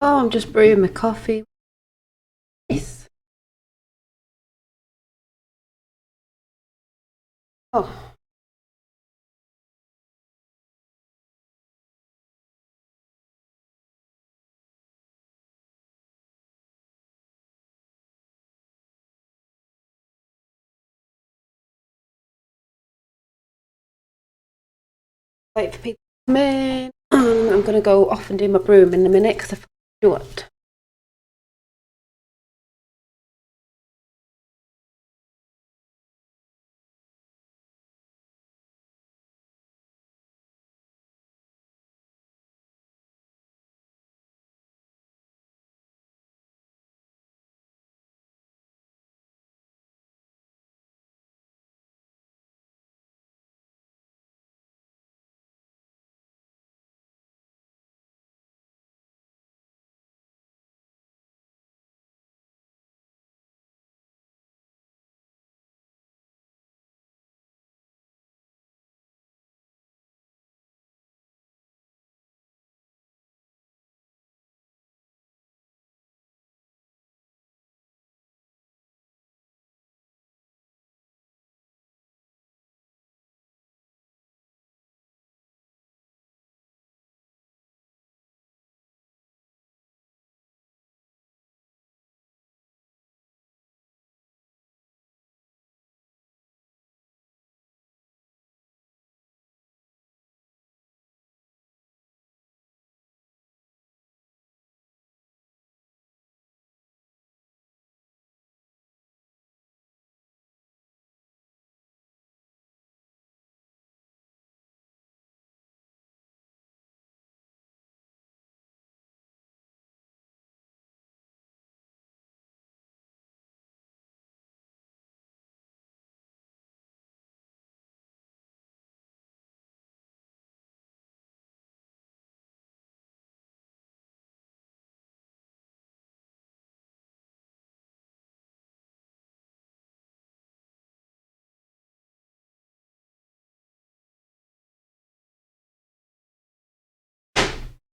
Oh, I'm just brewing my coffee. Nice. Oh. Wait for people to come in. I'm going to go off and do my broom in a minute because I forgot to do it.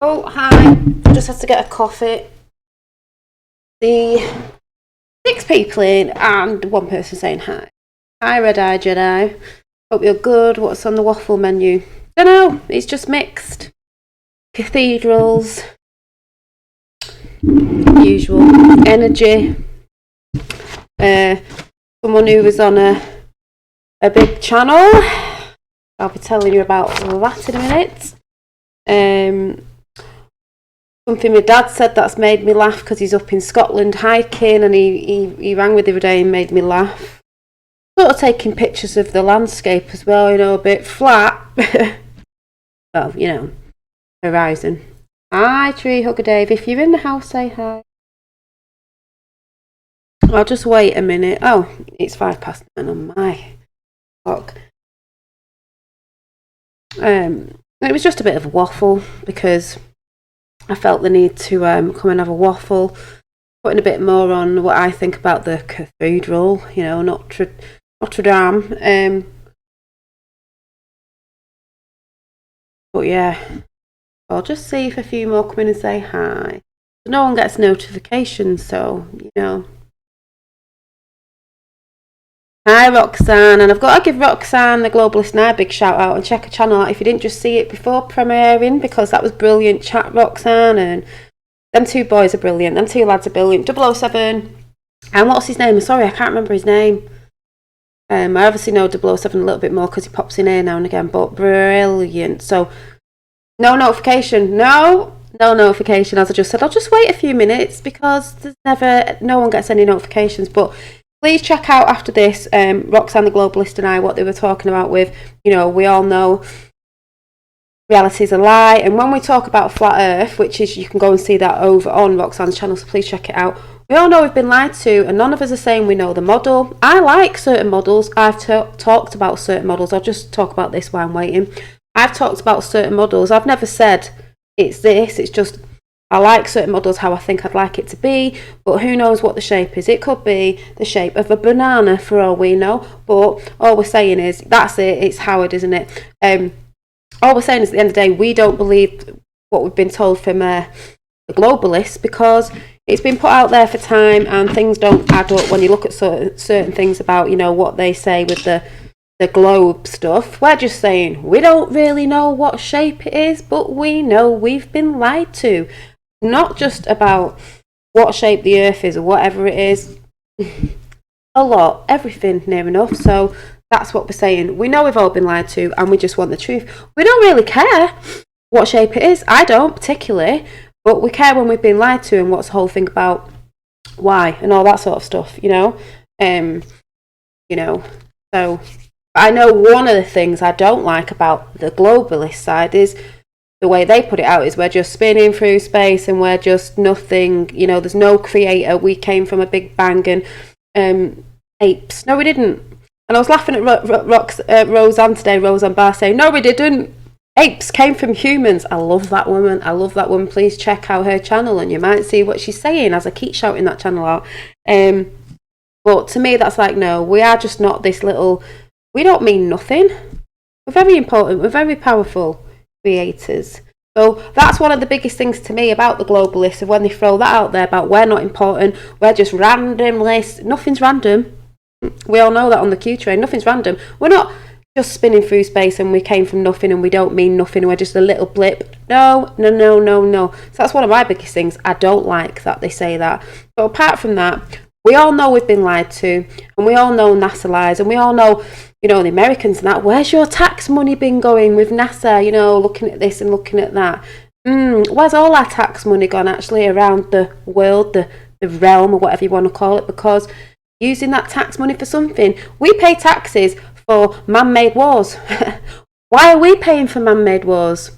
Oh, hi. Just had to get a coffee. The 6 people in and 1 person saying hi. Hi, Red Eye Jedi. Hope you're good. What's on the waffle menu? Don't know. It's just mixed. Cathedrals. Usual. Energy. Someone who was on a big channel. I'll be telling you about that in a minute. Something my dad said that's made me laugh because he's up in Scotland hiking, and he rang me the other day and made me laugh. Sort of taking pictures of the landscape as well, a bit flat. Well, horizon. Hi, Tree Hugger Dave. If you're in the house, say hi. I'll just wait a minute. Oh, it's 9:05 on my clock. It was just a bit of a waffle because I felt the need to come and have a waffle, putting a bit more on what I think about the cathedral, Notre Dame. But yeah, I'll just see if a few more come in and say hi. No one gets notifications, so, Hi Roxanne, and I've got to give Roxanne the Globalist and I a big shout out and check her channel out if you didn't just see it before premiering, because that was brilliant chat, Roxanne, and them 2 boys are brilliant, them 2 lads are brilliant. 007, and what's his name? Sorry, I can't remember his name. I obviously know 007 a little bit more because he pops in here now and again, but brilliant. So, no notification, as I just said. I'll just wait a few minutes because no one gets any notifications, but please check out after this, Roxanne the Globalist and I, what they were talking about with, we all know reality is a lie. And when we talk about flat earth, which is, you can go and see that over on Roxanne's channel, so please check it out. We all know we've been lied to, and none of us are saying we know the model. I like certain models. I've talked about certain models. I'll just talk about this while I'm waiting. I've talked about certain models. I've never said it's this. It's just I like certain models how I think I'd like it to be, but who knows what the shape is. It could be the shape of a banana for all we know, but all we're saying is that's it. It's Howard, isn't it? All we're saying is at the end of the day, we don't believe what we've been told from the the globalists, because it's been put out there for time and things don't add up when you look at certain things about, you know, what they say with the globe stuff. We're just saying we don't really know what shape it is, but we know we've been lied to. Not just about what shape the earth is or whatever it is. A lot, everything near enough. So that's what we're saying. We know we've all been lied to and we just want the truth. We don't really care what shape it is. I don't particularly, but we care when we've been lied to and what's the whole thing about why and all that sort of stuff, you know. So I know one of the things I don't like about the globalist side is the way they put it out is we're just spinning through space and we're just nothing, you know, there's no creator, we came from a big bang and apes. No, we didn't. And I was laughing at Roseanne today, Roseanne Barr, saying, no, we didn't. Apes came from humans. I love that woman. I love that woman. Please check out her channel and you might see what she's saying as I keep shouting that channel out. But to me, that's like, no, we are just not this little, we don't mean nothing. We're very important. We're very powerful creators. So that's one of the biggest things to me about the globalists, of when they throw that out there about we're not important, we're just randomly, nothing's random. We all know that on the Q train, nothing's random. We're not just spinning through space and we came from nothing and we don't mean nothing, we're just a little blip. No. So that's one of my biggest things. I don't like that they say that. But apart from that, we all know we've been lied to, and we all know NASA lies, and we all know, you know, the Americans and that, where's your tax money been going with NASA, you know, looking at this and looking at that. Where's all our tax money gone actually around the world, the realm, or whatever you want to call it, because using that tax money for something, we pay taxes for man-made wars. Why are we paying for man-made wars?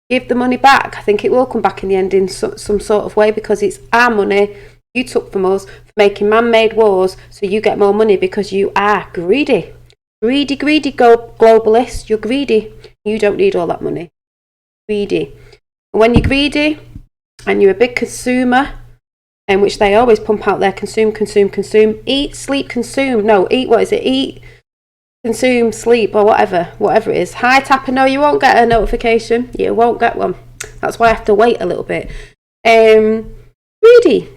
Give the money back. I think it will come back in the end in some sort of way, because it's our money you took from us for making man-made wars, so you get more money because you are greedy. Greedy, globalist. You're greedy. You don't need all that money. Greedy. And when you're greedy and you're a big consumer, and which they always pump out there, consume, eat, sleep, consume. No, eat, what is it? Eat, consume, sleep, or whatever it is. Hi Tapper, no, you won't get a notification. You won't get one. That's why I have to wait a little bit. Greedy.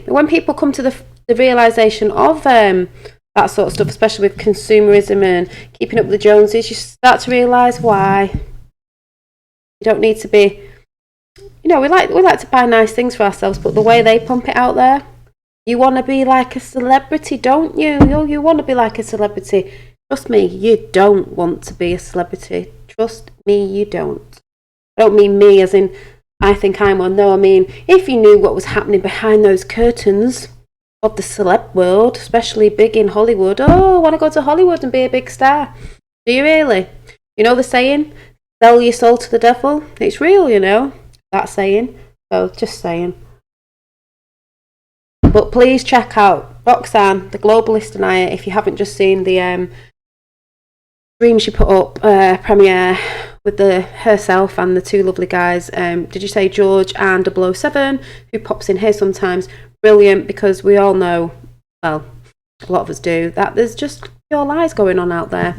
When people come to the realisation of that sort of stuff, especially with consumerism and keeping up with the Joneses, you start to realise why. You don't need to be, you know, we like to buy nice things for ourselves, but the way they pump it out there, you want to be like a celebrity, don't you? You want to be like a celebrity. Trust me, you don't want to be a celebrity. Trust me, you don't. I don't mean me as in I think I'm one. No, I mean if you knew what was happening behind those curtains of the celeb world, especially big in Hollywood. Oh, I want to go to Hollywood and be a big star. Do you really? You know the saying, sell your soul to the devil? It's real, you know, that saying. So, just saying. But please check out Roxanne, the Globalist Denier, if you haven't just seen the stream she put up, premiere with herself and the two lovely guys. Did you say George and 007, who pops in here sometimes? Brilliant, because we all know, well, a lot of us do, that there's just pure lies going on out there.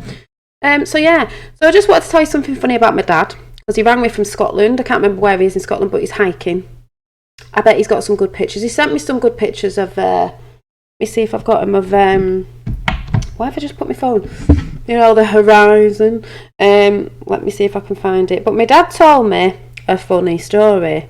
So I just wanted to tell you something funny about my dad, because he rang me from Scotland. I can't remember where he is in Scotland, but he's hiking. I bet he's got some good pictures. He sent me some good pictures of, let me see if I've got them of, why have I just put my phone? You know, the horizon. Let me see if I can find it. But my dad told me a funny story.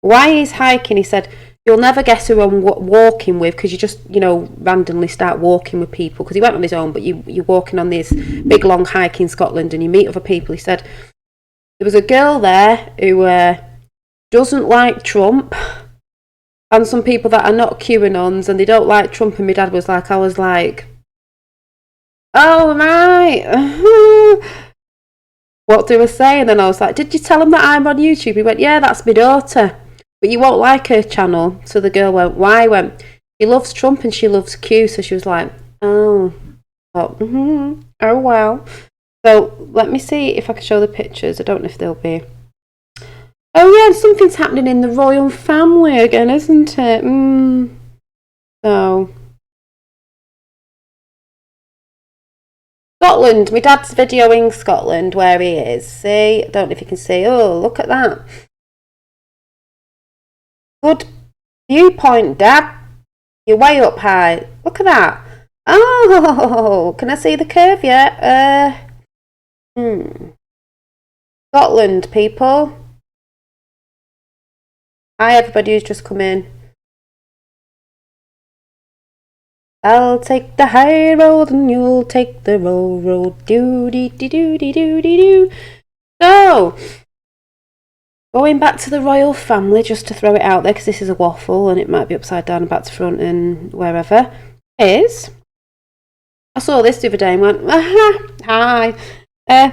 Why he's hiking, he said, you'll never guess who I'm walking with, because you just, you know, randomly start walking with people, because he went on his own, but you're walking on this big long hike in Scotland and you meet other people. He said there was a girl there who doesn't like Trump, and some people that are not QAnons and they don't like Trump, and my dad was like, I was like, oh right, what do I say? And then I was like, did you tell him that I'm on YouTube? He went, yeah, that's my daughter, but you won't like her channel. So the girl went, why? He went, he loves Trump and she loves Q. So she was like, oh well. So let me see if I can show the pictures. I don't know if they'll be. Oh yeah, something's happening in the royal family again, isn't it? So Scotland, my dad's videoing Scotland where he is. See, I don't know if you can see. Oh, look at that. Good viewpoint, Dad. You're way up high. Look at that. Oh, can I see the curve yet? Scotland, people. Hi, everybody who's just come in. I'll take the high road and you'll take the low road. Do-dee-dee-doo-dee-doo-dee-doo. So, going back to the royal family, just to throw it out there, because this is a waffle and it might be upside down and back to front and wherever, is... I saw this the other day and went, hi. The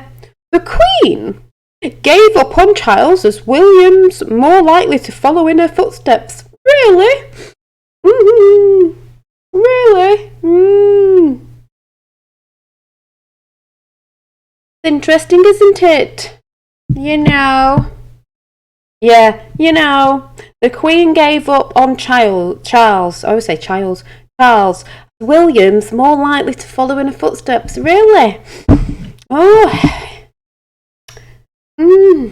Queen gave up on Charles as William's more likely to follow in her footsteps. Really? Really? Interesting, isn't it? You know. Yeah, you know. The Queen gave up on Charles. I always say Charles. Charles. William's more likely to follow in her footsteps. Really? Oh. I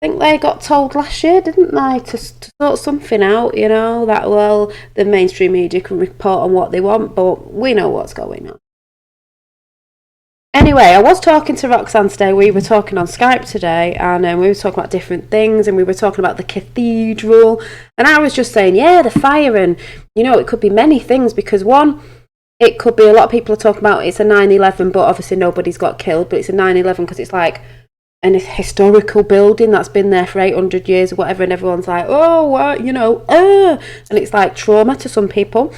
think they got told last year, didn't they, to sort something out, you know, that, well, the mainstream media can report on what they want, but we know what's going on. Anyway, I was talking to Roxanne today. We were talking on Skype today, and we were talking about different things, and we were talking about the cathedral, and I was just saying, yeah, the fire, and, you know, it could be many things, because one, it could be a lot of people are talking about it's a 9/11, but obviously nobody's got killed, but it's a 9/11 because it's like an historical building that's been there for 800 years or whatever, and everyone's like, oh, you know, and it's like trauma to some people.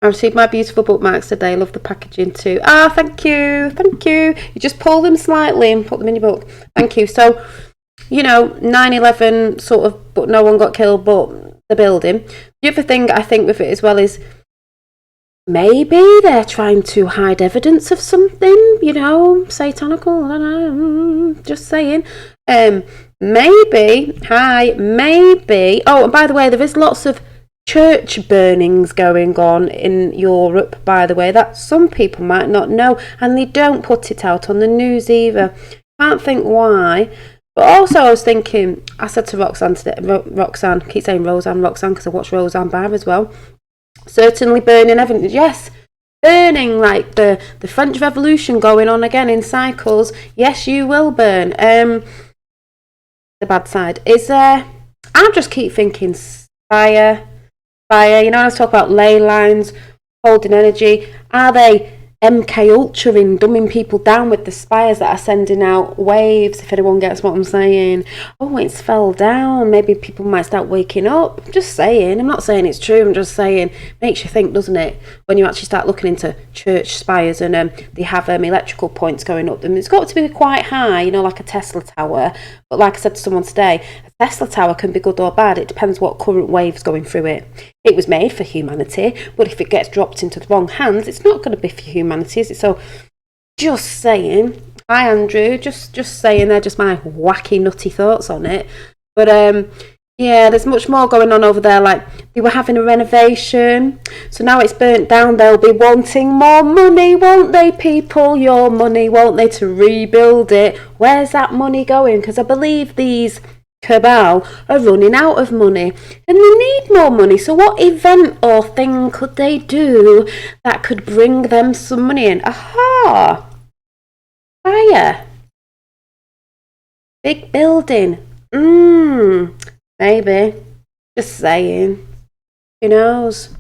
I received my beautiful bookmarks today. Love the packaging too. Thank you. You just pull them slightly and put them in your book. Thank you. So, you know, 9/11 sort of, but no one got killed, but the building. The other thing I think with it as well is maybe they're trying to hide evidence of something, you know, satanical, I don't know, just saying. Maybe, oh, and by the way, there is lots of church burnings going on in Europe, by the way, that some people might not know, and they don't put it out on the news either. Can't think why. But also I was thinking, I said to Roxanne today, Roxanne, I keep saying Roseanne because I watch Roseanne Barr as well. Certainly burning evidence, yes. Burning, like the French Revolution going on again in cycles. Yes, you will burn. The bad side is I just keep thinking fire, you know, I was talking about ley lines, holding energy. Are they MK Ultra-ing, dumbing people down with the spires that are sending out waves, if anyone gets what I'm saying? Oh, it's fell down, maybe people might start waking up. I'm just saying, I'm not saying it's true, I'm just saying, makes you think, doesn't it, when you actually start looking into church spires and they have electrical points going up them. It's got to be quite high, you know, like a Tesla tower. But like I said to someone today, a Tesla tower can be good or bad. It depends what current wave's going through it. It was made for humanity, but if it gets dropped into the wrong hands, it's not going to be for humanity, is it? So, just saying. Hi, Andrew. Just saying. They're just my wacky, nutty thoughts on it. But yeah, there's much more going on over there. Like, they were having a renovation, so now it's burnt down. They'll be wanting more money, won't they, people? Your money, won't they, to rebuild it? Where's that money going? Because I believe these cabal are running out of money and they need more money. So what event or thing could they do that could bring them some money in? Aha! Fire. Big building. Maybe. Just saying. Who knows?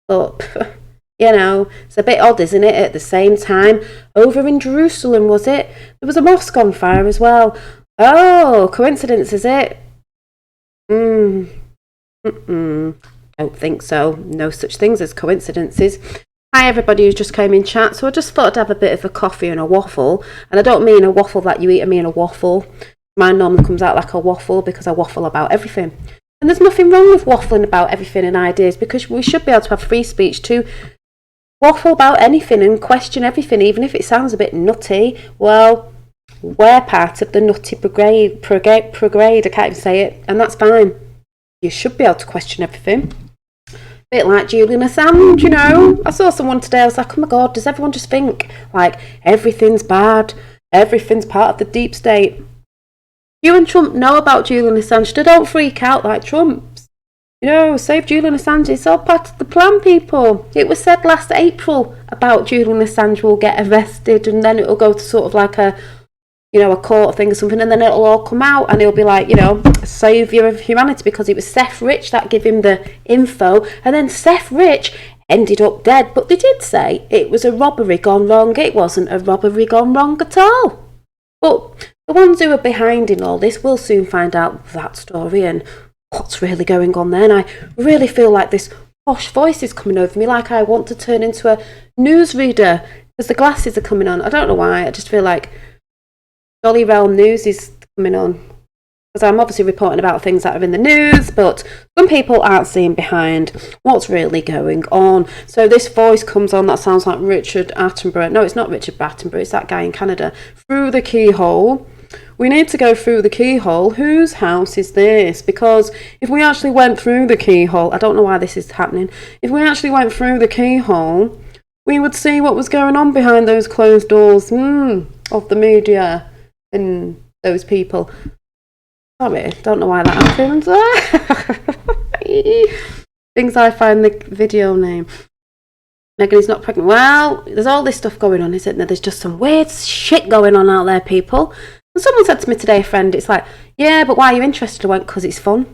But, you know, it's a bit odd, isn't it? At the same time, over in Jerusalem, was it? There was a mosque on fire as well. Oh, coincidence, is it? Don't think so. No such things as coincidences. Hi, everybody who's just came in chat. So I just thought I'd have a bit of a coffee and a waffle. And I don't mean a waffle that you eat, I mean a waffle. Mine normally comes out like a waffle because I waffle about everything. And there's nothing wrong with waffling about everything and ideas, because we should be able to have free speech to waffle about anything and question everything, even if it sounds a bit nutty. Well, we're part of the nutty brigade, I can't even say it, and that's fine. You should be able to question everything. A bit like Julian Assange, you know. I saw someone today, I was like, oh my god, does everyone just think, like, everything's bad, everything's part of the deep state? You and Trump know about Julian Assange, so don't freak out like Trump. You know, save Julian Assange. It's all part of the plan, people. It was said last April about Julian Assange will get arrested, and then it'll go to sort of like a, you know, a court thing or something, and then it'll all come out, and he'll be like, you know, saviour of humanity, because it was Seth Rich that gave him the info, and then Seth Rich ended up dead. But they did say it was a robbery gone wrong. It wasn't a robbery gone wrong at all. But the ones who are behind in all this will soon find out that story and what's really going on there. And I really feel like this posh voice is coming over me, like I want to turn into a newsreader because the glasses are coming on. I don't know why. I just feel like Dolly Realm News is coming on, because I'm obviously reporting about things that are in the news, but some people aren't seeing behind what's really going on. So this voice comes on that sounds like Richard Attenborough. No, it's not Richard Attenborough, it's that guy in Canada. Through the keyhole. We need to go through the keyhole. Whose house is this? Because if we actually went through the keyhole, I don't know why this is happening. If we actually went through the keyhole, we would see what was going on behind those closed doors of the media and those people. Sorry, don't know why that happens. Things I find the video name. Megan is not pregnant. Well, there's all this stuff going on, isn't there? There's just some weird shit going on out there, people. And someone said to me today, a friend, it's like, yeah, but why are you interested? I went, because it's fun.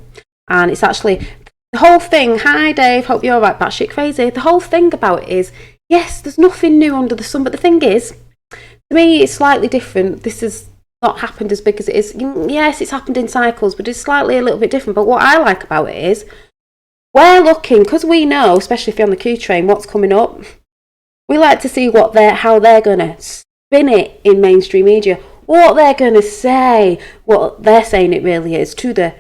And it's actually, the whole thing, hi Dave, hope you're alright, batshit crazy. The whole thing about it is, yes, there's nothing new under the sun, but the thing is, to me, it's slightly different. This has not happened as big as it is. Yes, it's happened in cycles, but it's slightly a little bit different. But what I like about it is, we're looking, because we know, especially if you're on the Q train, what's coming up. We like to see how they're going to spin it in mainstream media. What they're going to say, what they're saying it really is, to the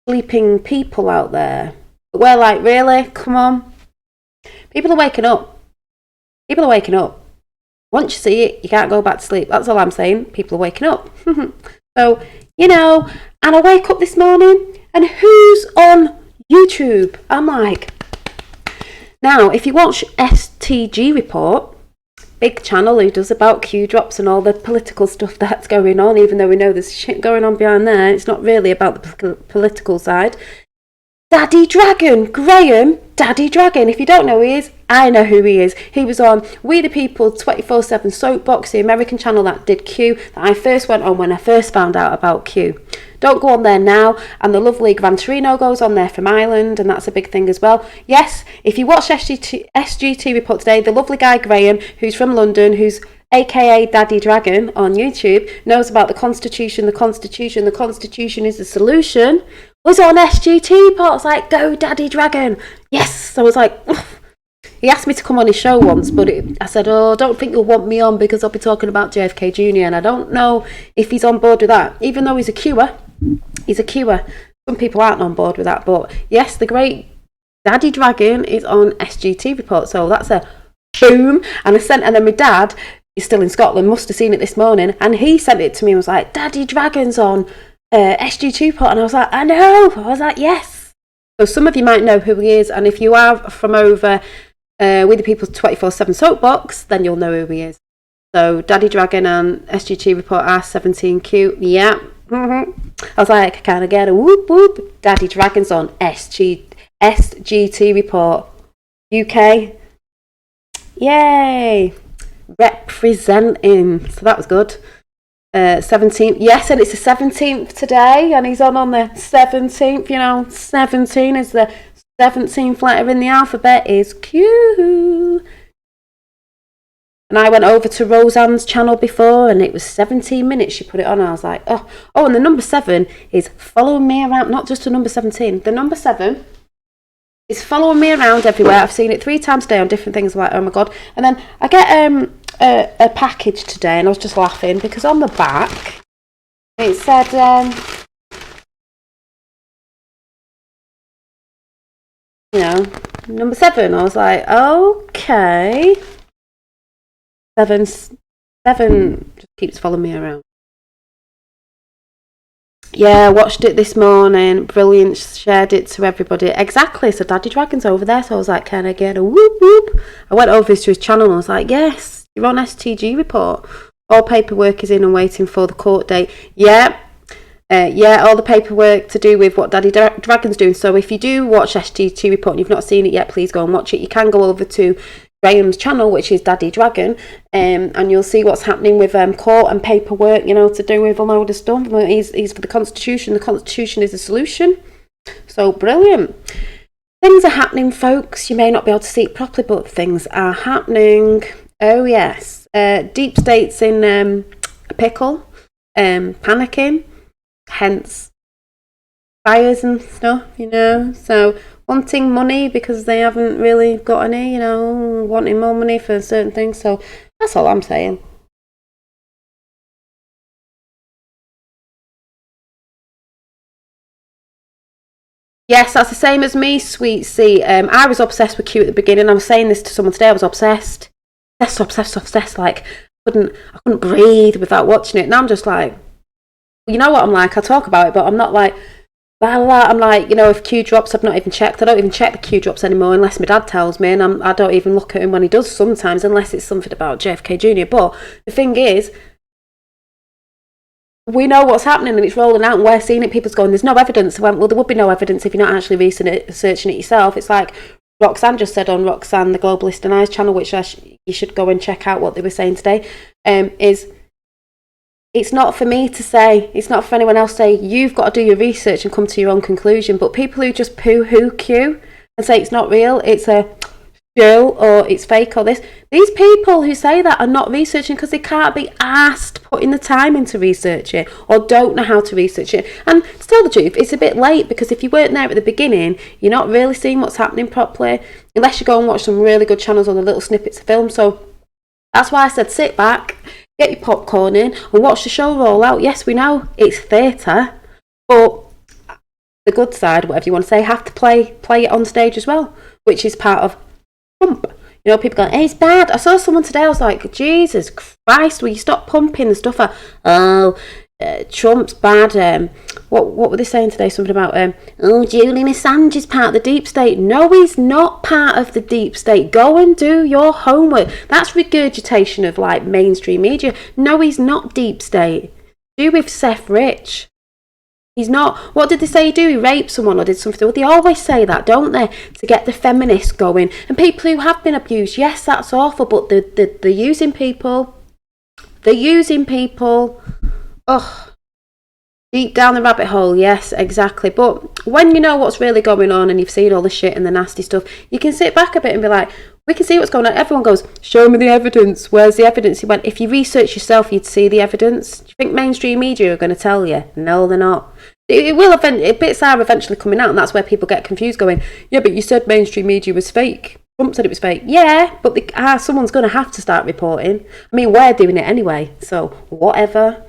sleeping people out there. But we're like, really? Come on. People are waking up. People are waking up. Once you see it, you can't go back to sleep. That's all I'm saying. People are waking up. So, you know, and I wake up this morning, and who's on YouTube? I'm like, now, if you watch STG Report, big channel who does about Q drops and all the political stuff that's going on, even though we know there's shit going on behind there, it's not really about the political side. Daddy Dragon, Graham, Daddy Dragon. If you don't know who he is, I know who he is. He was on We the People 24/7 Soapbox, the American channel that did Q, that I first went on when I first found out about Q. Don't go on there now. And the lovely Gran Torino goes on there from Ireland, and that's a big thing as well. Yes, if you watch SGT Report today, the lovely guy Graham, who's from London, who's aka Daddy Dragon on YouTube, knows about the Constitution, the Constitution is the solution, was on SGT Report. I was like, go Daddy Dragon. Yes. I was like, ugh. He asked me to come on his show once, but I said, oh, I don't think you'll want me on because I'll be talking about JFK Jr. And I don't know if he's on board with that, even though he's a Qer. He's a Qer. Some people aren't on board with that, but yes, the great Daddy Dragon is on SGT Report, so that's a boom. And then my dad is still in Scotland, must have seen it this morning, and he sent it to me and was like, Daddy Dragon's on SGT Report, and I was like, I know. I was like, yes. So some of you might know who he is, and if you are from over with the People's 24/7 Soapbox, then you'll know who he is. So Daddy Dragon and SGT Report R17Q, yeah. I was like, can I get a whoop whoop? Daddy Dragon's on SGT Report UK. Yay! Representing. So that was good. 17th. Yes, and it's the 17th today, and he's on the 17th. You know, 17 is the 17th letter in the alphabet is Q. And I went over to Roseanne's channel before, and it was 17 minutes she put it on. I was like, oh, and the number 7 is following me around, not just the number 17. The number 7 is following me around everywhere. I've seen it 3 times a day on different things. I'm like, oh my God. And then I get a package today, and I was just laughing because on the back it said, you know, number 7. I was like, okay. 7 just keeps following me around. Yeah, I watched it this morning. Brilliant. Shared it to everybody. Exactly. So Daddy Dragon's over there. So I was like, can I get a whoop whoop? I went over to his channel and I was like, yes, you're on STG Report. All paperwork is in and waiting for the court date. Yeah, all the paperwork to do with what Daddy Dragon's doing. So if you do watch SGT Report and you've not seen it yet, please go and watch it. You can go over to Graham's channel, which is Daddy Dragon, and you'll see what's happening with court and paperwork, to do with a load of stuff. He's for the Constitution. The Constitution is the solution. So brilliant. Things are happening, folks. You may not be able to see it properly, but things are happening. Oh yes. Deep state's in a pickle, panicking, hence fires and stuff, so wanting money because they haven't really got any, wanting more money for certain things. So that's all I'm saying. Yes, that's the same as me, sweet C. I was obsessed with Q at the beginning. I was saying this to someone today. I was obsessed. Like I couldn't breathe without watching it. Now I'm just like, you know what I'm like. I talk about it, but I'm not like, blah, blah. I'm like, if Q drops, I've not even checked. I don't even check the Q drops anymore unless my dad tells me, and I don't even look at him when he does sometimes, unless it's something about JFK Jr. But the thing is, we know what's happening and it's rolling out and we're seeing it. People's going, there's no evidence. Well, there would be no evidence if you're not actually researching it yourself. It's like Roxanne just said on Roxanne, the Globalist and Eyes channel, which you should go and check out what they were saying today, is it's not for me to say, it's not for anyone else to say, you've got to do your research and come to your own conclusion. But people who just poo-hoo Q and say it's not real, it's a show or it's fake or this, these people who say that are not researching because they can't be asked putting the time in to research it or don't know how to research it. And to tell the truth, it's a bit late because if you weren't there at the beginning, you're not really seeing what's happening properly unless you go and watch some really good channels or the little snippets of film. So that's why I said sit back, get your popcorn in and watch the show roll out. Yes, we know it's theatre, but the good side, whatever you want to say, have to play it on stage as well, which is part of pump. People going, hey, it's bad. I saw someone today, I was like, Jesus Christ, will you stop pumping the stuff out? Trump's bad. What were they saying today? Something about Julian Assange is part of the deep state. No, he's not part of the deep state. Go and do your homework. That's regurgitation of like mainstream media. No, he's not deep state. Do with Seth Rich. He's not. What did they say he do? He raped someone or did something. Well, they always say that, don't they? To get the feminists going. And people who have been abused, yes, that's awful, but they're using people. They're using people. Ugh. Deep down the rabbit hole, yes, exactly. But when you know what's really going on and you've seen all the shit and the nasty stuff, you can sit back a bit and be like, we can see what's going on. Everyone goes, show me the evidence. Where's the evidence? He went, if you research yourself, you'd see the evidence. Do you think mainstream media are going to tell you? No, they're not. It will bits are eventually coming out, and that's where people get confused going, yeah, but you said mainstream media was fake. Trump said it was fake. Yeah, but someone's going to have to start reporting. I mean, we're doing it anyway, so whatever.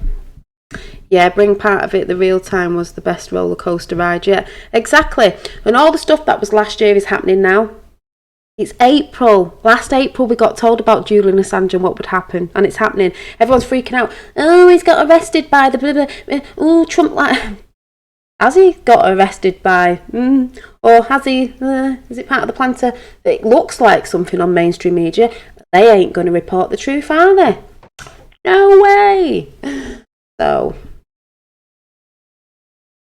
Yeah, bring part of it. The real time was the best roller coaster ride. Yeah, exactly. And all the stuff that was last year is happening now. It's April. Last April we got told about Julian Assange and what would happen, and it's happening. Everyone's freaking out. Oh, he's got arrested by the blah, blah, blah. Oh, Trump like. Has he got arrested by, or has he, is it part of the plan to, it looks like something on mainstream media, but they ain't going to report the truth, are they? No way! So,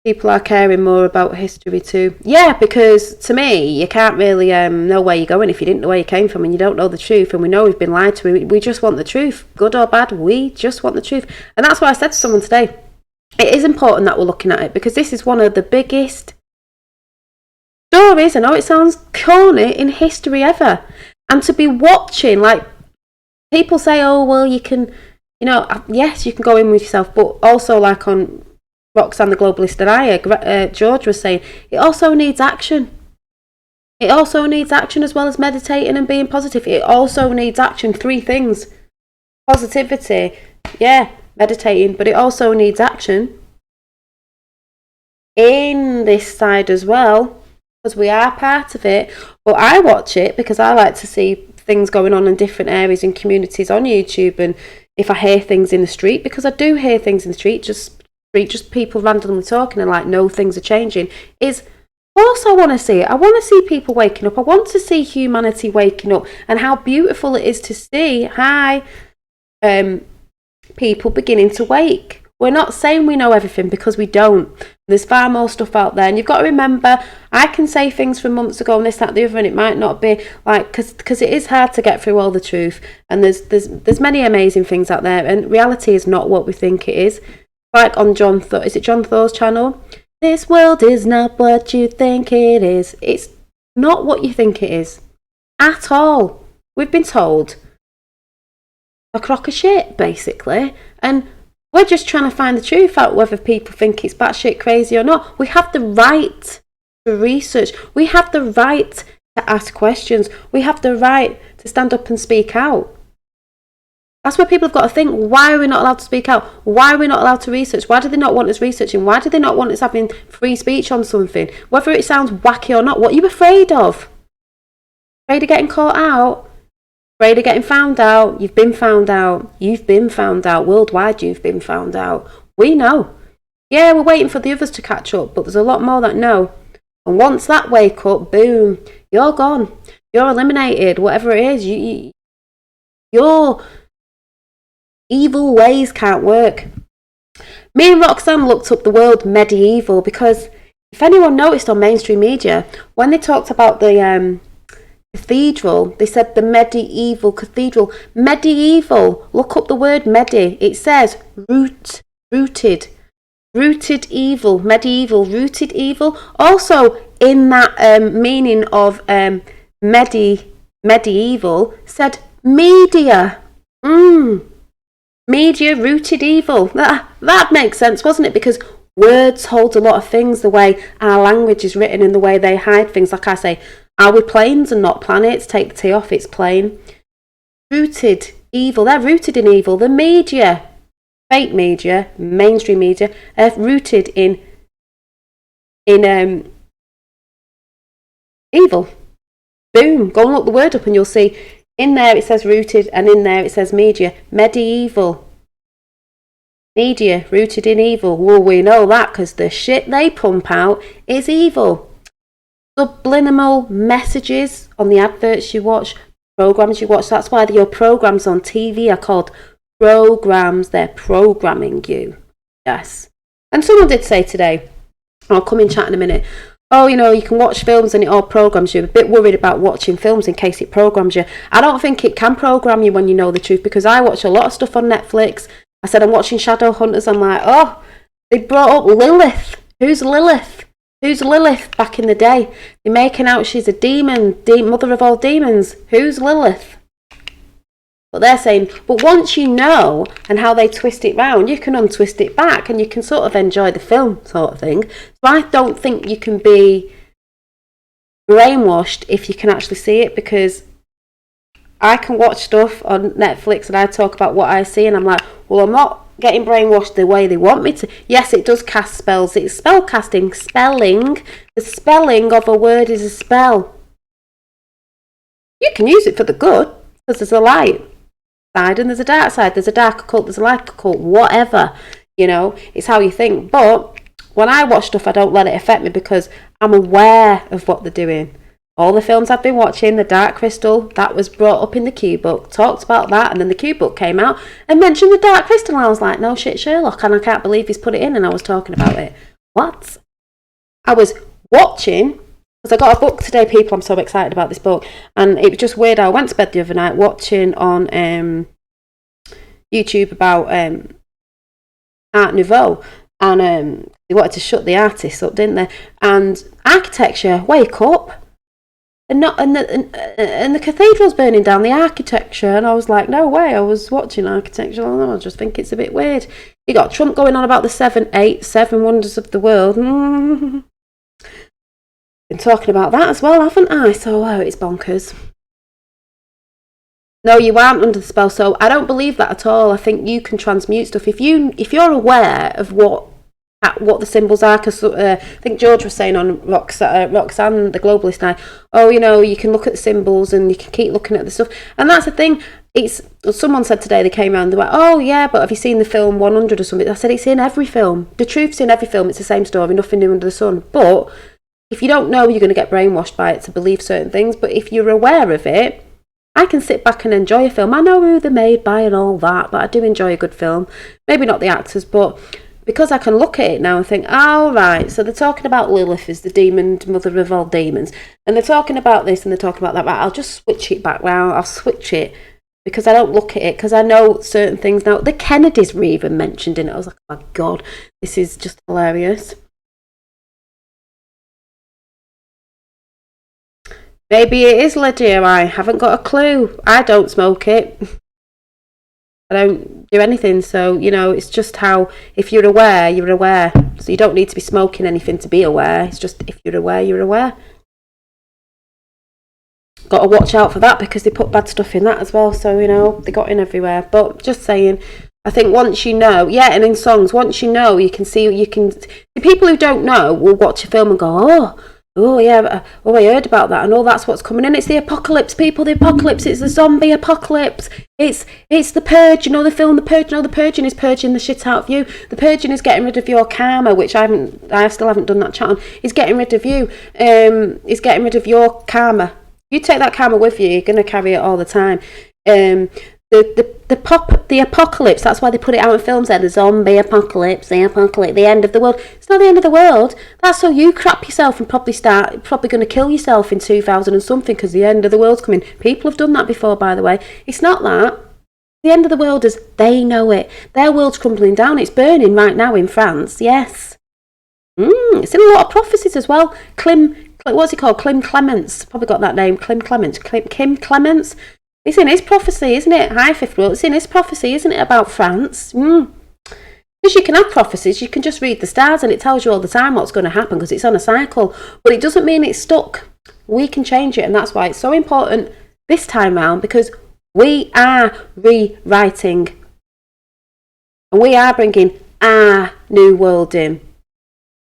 people are caring more about history too. Yeah, because to me, you can't really know where you're going if you didn't know where you came from and you don't know the truth, and we know we've been lied to. We just want the truth, good or bad, we just want the truth. And that's what I said to someone today. It is important that we're looking at it because this is one of the biggest stories, I know it sounds corny, in history ever. And to be watching, like, people say, oh, well, you can, yes, you can go in with yourself, but also like on Roxanne, the Globalist and I, George was saying, it also needs action. It also needs action as well as meditating and being positive. It also needs action, 3 things. Positivity, yeah, meditating, but it also needs action in this side as well, because we are part of it. But I watch it because I like to see things going on in different areas and communities on YouTube, and if I hear things in the street, because I do hear things in the street, just people randomly talking and like, no, things are changing, is also I want to see it. I want to see people waking up. I want to see humanity waking up, and how beautiful it is to see. Hi, people beginning to wake. We're not saying we know everything, because we don't. There's far more stuff out there, and you've got to remember, I can say things from months ago and this, that, the other, and it might not be like, because it is hard to get through all the truth, and there's many amazing things out there, and reality is not what we think it is. Like on is it John Thor's channel? This world is not what you think it is. It's not what you think it is at all. We've been told a crock of shit, basically, and we're just trying to find the truth out, whether people think it's batshit crazy or not. We have the right to research. We have the right to ask questions. We have the right to stand up and speak out. That's where people have got to think, why are we not allowed to speak out? Why are we not allowed to research? Why do they not want us researching? Why do they not want us having free speech on something? Whether it sounds wacky or not, what are you afraid of? Afraid of getting caught out? Afraid of getting found out? You've been found out. You've been found out. Worldwide, you've been found out. We know. Yeah, we're waiting for the others to catch up, but there's a lot more that know. And once that wake up, boom, you're gone. You're eliminated. Whatever it is, your evil ways can't work. Me and Roxanne looked up the word medieval, because if anyone noticed on mainstream media, when they talked about the cathedral, they said the medieval cathedral. Medieval, look up the word medi. It says rooted evil, medieval, rooted evil. Also in that meaning of medieval, said media. Media, rooted evil. That makes sense, wasn't it? Because words hold a lot of things, the way our language is written and the way they hide things. Like I say, are we planes and not planets? Take the T off, it's plane. Rooted evil. They're rooted in evil. The media, fake media, mainstream media, are rooted in evil. Boom. Go and look the word up and you'll see. In there it says rooted, and in there it says media. Medieval. Media, rooted in evil. Well, we know that because the shit they pump out is evil. Subliminal messages on the adverts you watch, programs you watch. That's why your programs on TV are called programs. They're programming you. Yes. And someone did say today, I'll come in chat in a minute, oh, you can watch films and it all programs you. I'm a bit worried about watching films in case it programs you. I don't think it can program you when you know the truth, because I watch a lot of stuff on Netflix. I said I'm watching Shadowhunters. I'm like, oh, they brought up Lilith. Who's Lilith? Who's Lilith back in the day? They're making out she's a demon, mother of all demons. Who's Lilith? But they're saying, but once you know and how they twist it round, you can untwist it back and you can sort of enjoy the film sort of thing. So I don't think you can be brainwashed if you can actually see it, because I can watch stuff on Netflix and I talk about what I see and I'm like, well, I'm not getting brainwashed the way they want me to. Yes, it does cast spells. It's spell casting, spelling. The spelling of a word is a spell. You can use it for the good, because there's a light side and there's a dark side. There's a dark occult, there's a light occult, whatever. It's how you think. But when I watch stuff, I don't let it affect me because I'm aware of what they're doing. All the films I've been watching, The Dark Crystal, that was brought up in the Q book, talked about that, and then the Q book came out and mentioned The Dark Crystal, and I was like, no shit, Sherlock, and I can't believe he's put it in, and I was talking about it. What? I was watching, because I got a book today, people, I'm so excited about this book, and it was just weird. I went to bed the other night watching on YouTube about Art Nouveau, and they wanted to shut the artists up, didn't they? And architecture, wake up. And the cathedral's burning down, the architecture, and I was like, no way. I was watching architecture, and I just think it's a bit weird. You got Trump going on about the 7 wonders of the world. Been talking about that as well, haven't I? So it's bonkers. No, you aren't under the spell. So I don't believe that at all. I think you can transmute stuff if you're aware of what the symbols are, because I think George was saying on Roxanne, the globalist night, you can look at the symbols and you can keep looking at the stuff, and that's the thing. Someone said today, they came around, they went, oh yeah, but have you seen the film 100 or something? I said, it's in every film. The truth's in every film. It's the same story, nothing new under the sun. But if you don't know, you're going to get brainwashed by it to believe certain things. But if you're aware of it, I can sit back and enjoy a film. I know who they're made by and all that, but I do enjoy a good film. Maybe not the actors, but because I can look at it now and think, oh, right, so they're talking about Lilith as the demon mother of all demons, and they're talking about this and they're talking about that. Right, I'll just switch it back round. I'll switch it because I don't look at it, because I know certain things now. The Kennedys were even mentioned in it. I was like, oh my God, this is just hilarious. Maybe it is Lydia. I haven't got a clue. I don't smoke it. I don't do anything. So, you know, it's just how, if you're aware, you're aware. So you don't need to be smoking anything to be aware. It's just, if you're aware, you're aware. Got to watch out for that, because they put bad stuff in that as well. So, you know, they got in everywhere. But just saying, I think once you know, yeah, and in songs, once you know, you can see, the people who don't know will watch a film and go, oh yeah, oh, I heard about that, and all that's what's coming in. It's the apocalypse, people, the apocalypse. It's the zombie apocalypse. It's the purge, you know, the film The Purge. You know, the purging is purging the shit out of you. The purging is getting rid of your karma, which I still haven't done that chat on. It's getting rid of you. It's getting rid of your karma. You take that karma with you, you're going to carry it all the time. The apocalypse, that's why they put it out in films there, the zombie apocalypse, the end of the world. It's not the end of the world. That's so you crap yourself and probably going to kill yourself in 2000 and something, because the end of the world's coming. People have done that before, by the way. It's not that. The end of the world is, they know it. Their world's crumbling down. It's burning right now in France, yes. It's in a lot of prophecies as well. What's he called? Kim Clements. Probably got that name. Kim Clements. It's in his prophecy, isn't it? High Fifth World. It's in his prophecy, isn't it, about France? Because you can have prophecies, you can just read the stars and it tells you all the time what's going to happen, because it's on a cycle. But it doesn't mean it's stuck. We can change it, and that's why it's so important this time round, because we are rewriting. And we are bringing our new world in.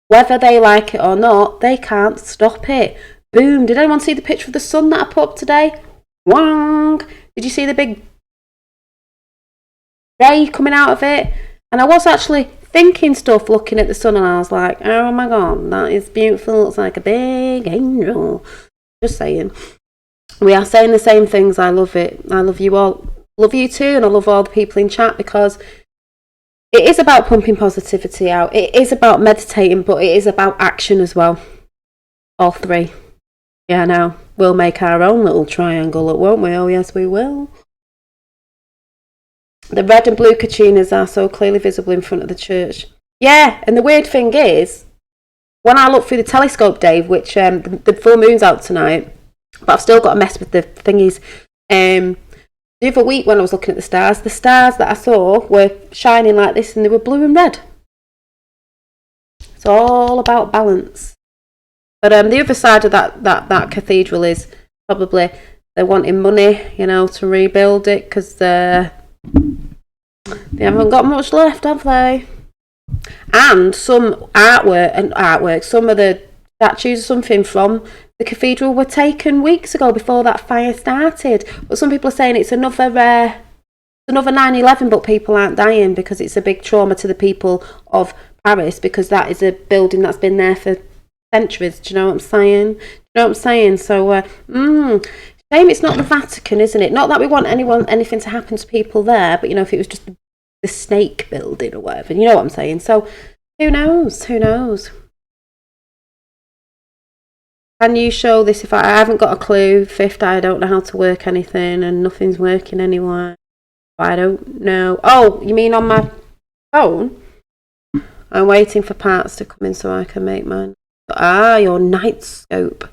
Whether they like it or not, they can't stop it. Boom. Did anyone see the picture of the sun that I put up today? Wong! Did you see the big ray coming out of it? And I was actually thinking stuff looking at the sun, and I was like, oh my God, that is beautiful. It's like a big angel. Just saying. We are saying the same things. I love it. I love you all. Love you too, and I love all the people in chat, because it is about pumping positivity out. It is about meditating, but it is about action as well. All three. Yeah, now we'll make our own little triangle, won't we? Oh, yes, we will. The red and blue kachinas are so clearly visible in front of the church. Yeah, and the weird thing is, when I look through the telescope, Dave, which the full moon's out tonight, but I've still got to mess with the thingies. The other week when I was looking at the stars that I saw were shining like this, and they were blue and red. It's all about balance. But the other side of that cathedral is probably they're wanting money, you know, to rebuild it, because they haven't got much left, have they? And some artwork, some of the statues or something from the cathedral were taken weeks ago, before that fire started. But some people are saying it's another 9/11, but people aren't dying, because it's a big trauma to the people of Paris, because that is a building that's been there for centuries. Do you know what I'm saying? So, shame it's not the Vatican, isn't it? Not that we want anything to happen to people there, but, you know, if it was just the snake building or whatever, you know what I'm saying? So, who knows? Can you show this? If I haven't got a clue, fifth, I don't know how to work anything, and nothing's working anywhere. I don't know. Oh, you mean on my phone? I'm waiting for parts to come in so I can make mine. Your night scope.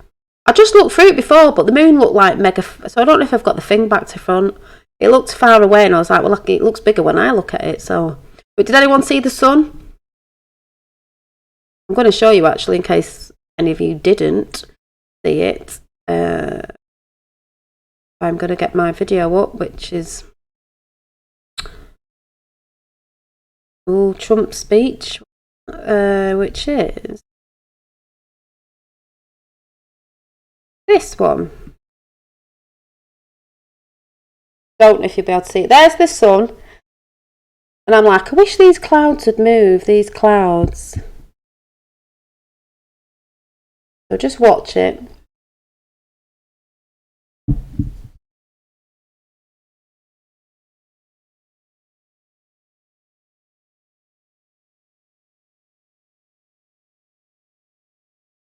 I just looked through it before, but the moon looked like mega, so I don't know if I've got the thing back to front. It looked far away, and I was like, well, it looks bigger when I look at it. So, but did anyone see the sun? I'm going to show you, actually, in case any of you didn't see it. I'm going to get my video up, which is Trump's speech, which is this one. Don't know if you'll be able to see it. There's the sun, and I'm like, I wish these clouds would move, these clouds. So just watch it.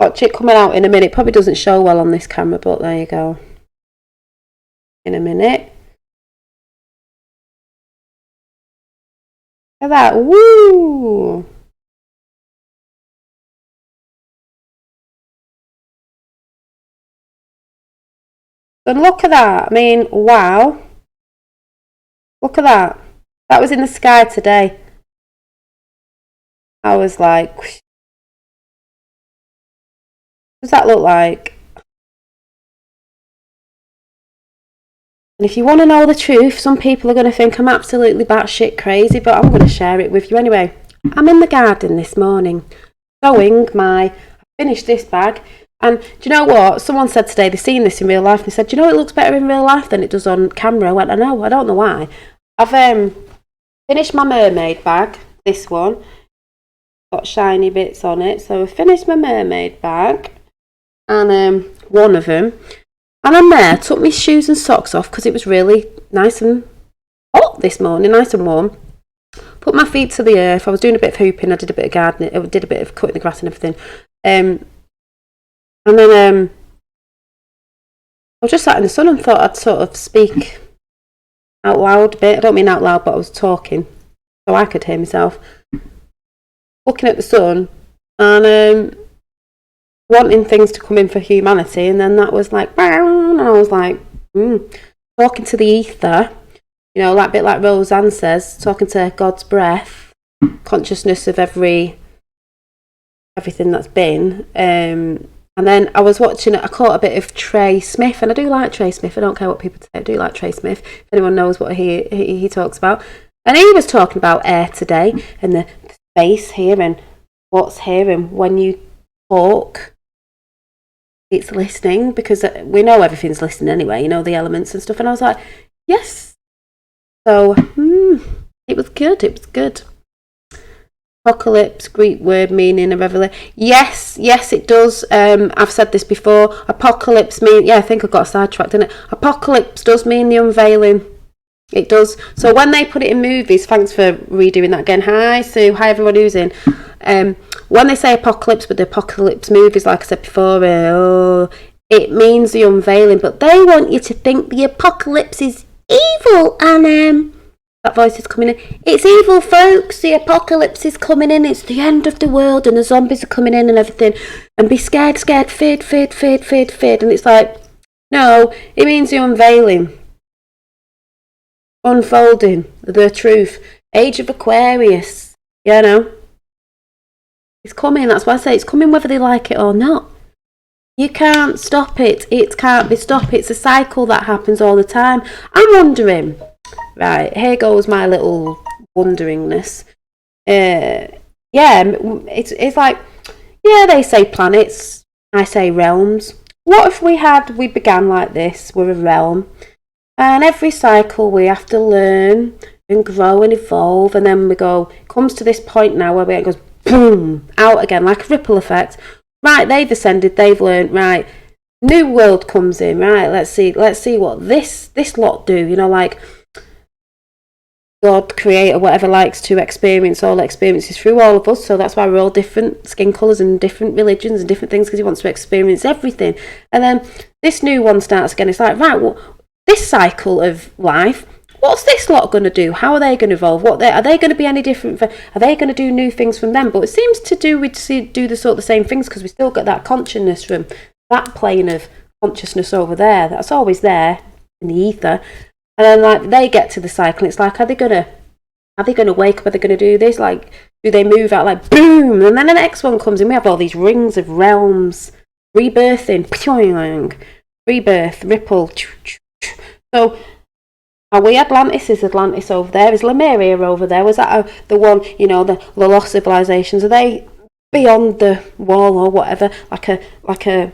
Watch it coming out in a minute. Probably doesn't show well on this camera, but there you go. In a minute. Look at that. Woo! And look at that. I mean, wow. Look at that. That was in the sky today. I was like, what does that look like? And if you want to know the truth, some people are going to think I'm absolutely batshit crazy, but I'm going to share it with you anyway. I'm in the garden this morning, I finished this bag, and do you know what? Someone said today they've seen this in real life, and they said, do you know it looks better in real life than it does on camera? I went, I know, I don't know why. I've finished my mermaid bag, this one. Got shiny bits on it, so I finished my mermaid bag, and one of them. And I'm there, took my shoes and socks off because it was really nice and hot this morning, nice and warm. Put my feet to the earth. I was doing a bit of hooping, I did a bit of gardening, I did a bit of cutting the grass and everything. And then I was just sat in the sun and thought I'd sort of speak out loud a bit. I don't mean out loud, but I was talking so I could hear myself. Looking at the sun and wanting things to come in for humanity, and then that was like, and I was like, talking to the ether, you know, that bit like Roseanne says, talking to God's breath, consciousness of everything that's been. And then I was watching it, I caught a bit of Trey Smith, and I do like Trey Smith, I don't care what people say, I do like Trey Smith, if anyone knows what he talks about. And he was talking about air today, and the space here, and what's here, and when you talk, it's listening, because we know everything's listening anyway, you know, the elements and stuff. And I was like, yes. So, it was good. Apocalypse, Greek word meaning a revelation. Yes, it does. I've said this before. Apocalypse mean, I think I got sidetracked, didn't it? Apocalypse does mean the unveiling. It does. So when they put it in movies, thanks for redoing that again. Hi Sue, hi everyone who's in. When they say apocalypse with the apocalypse movies, like I said before, it means the unveiling, but they want you to think the apocalypse is evil, and that voice is coming in. It's evil, folks. The apocalypse is coming in. It's the end of the world, and the zombies are coming in and everything. And be scared, feared. And it's like, no, it means the unveiling. Unfolding the truth. Age of Aquarius, you know. It's coming, that's why I say it's coming whether they like it or not. You can't stop it. It can't be stopped. It's a cycle that happens all the time. I'm wondering, right, here goes my little wonderingness. It's like, they say planets, I say realms. What if we began like this, we're a realm, and every cycle we have to learn and grow and evolve, and then comes to this point now where it goes boom, out again, like a ripple effect. Right, they've ascended, they've learned, right, new world comes in, right, let's see what this lot do, you know, like God, creator, whatever, likes to experience all experiences through all of us, so that's why we're all different skin colours and different religions and different things, because he wants to experience everything. And then this new one starts again. It's like, right, well, this cycle of life, what's this lot going to do? How are they going to evolve? Are they going to be any different? Are they going to do new things from them? But it seems to do the same things, because we still get that consciousness from that plane of consciousness over there. That's always there in the ether. And then like they get to the cycle. It's like, are they going to wake up? Are they going to do this? Like, do they move out like boom? And then the next one comes in. We have all these rings of realms, rebirthing, rebirth, ripple. So. Are we Atlantis? Is Atlantis over there? Is Lemuria over there? Was that the one, you know, the lost civilizations? Are they beyond the wall or whatever? Like a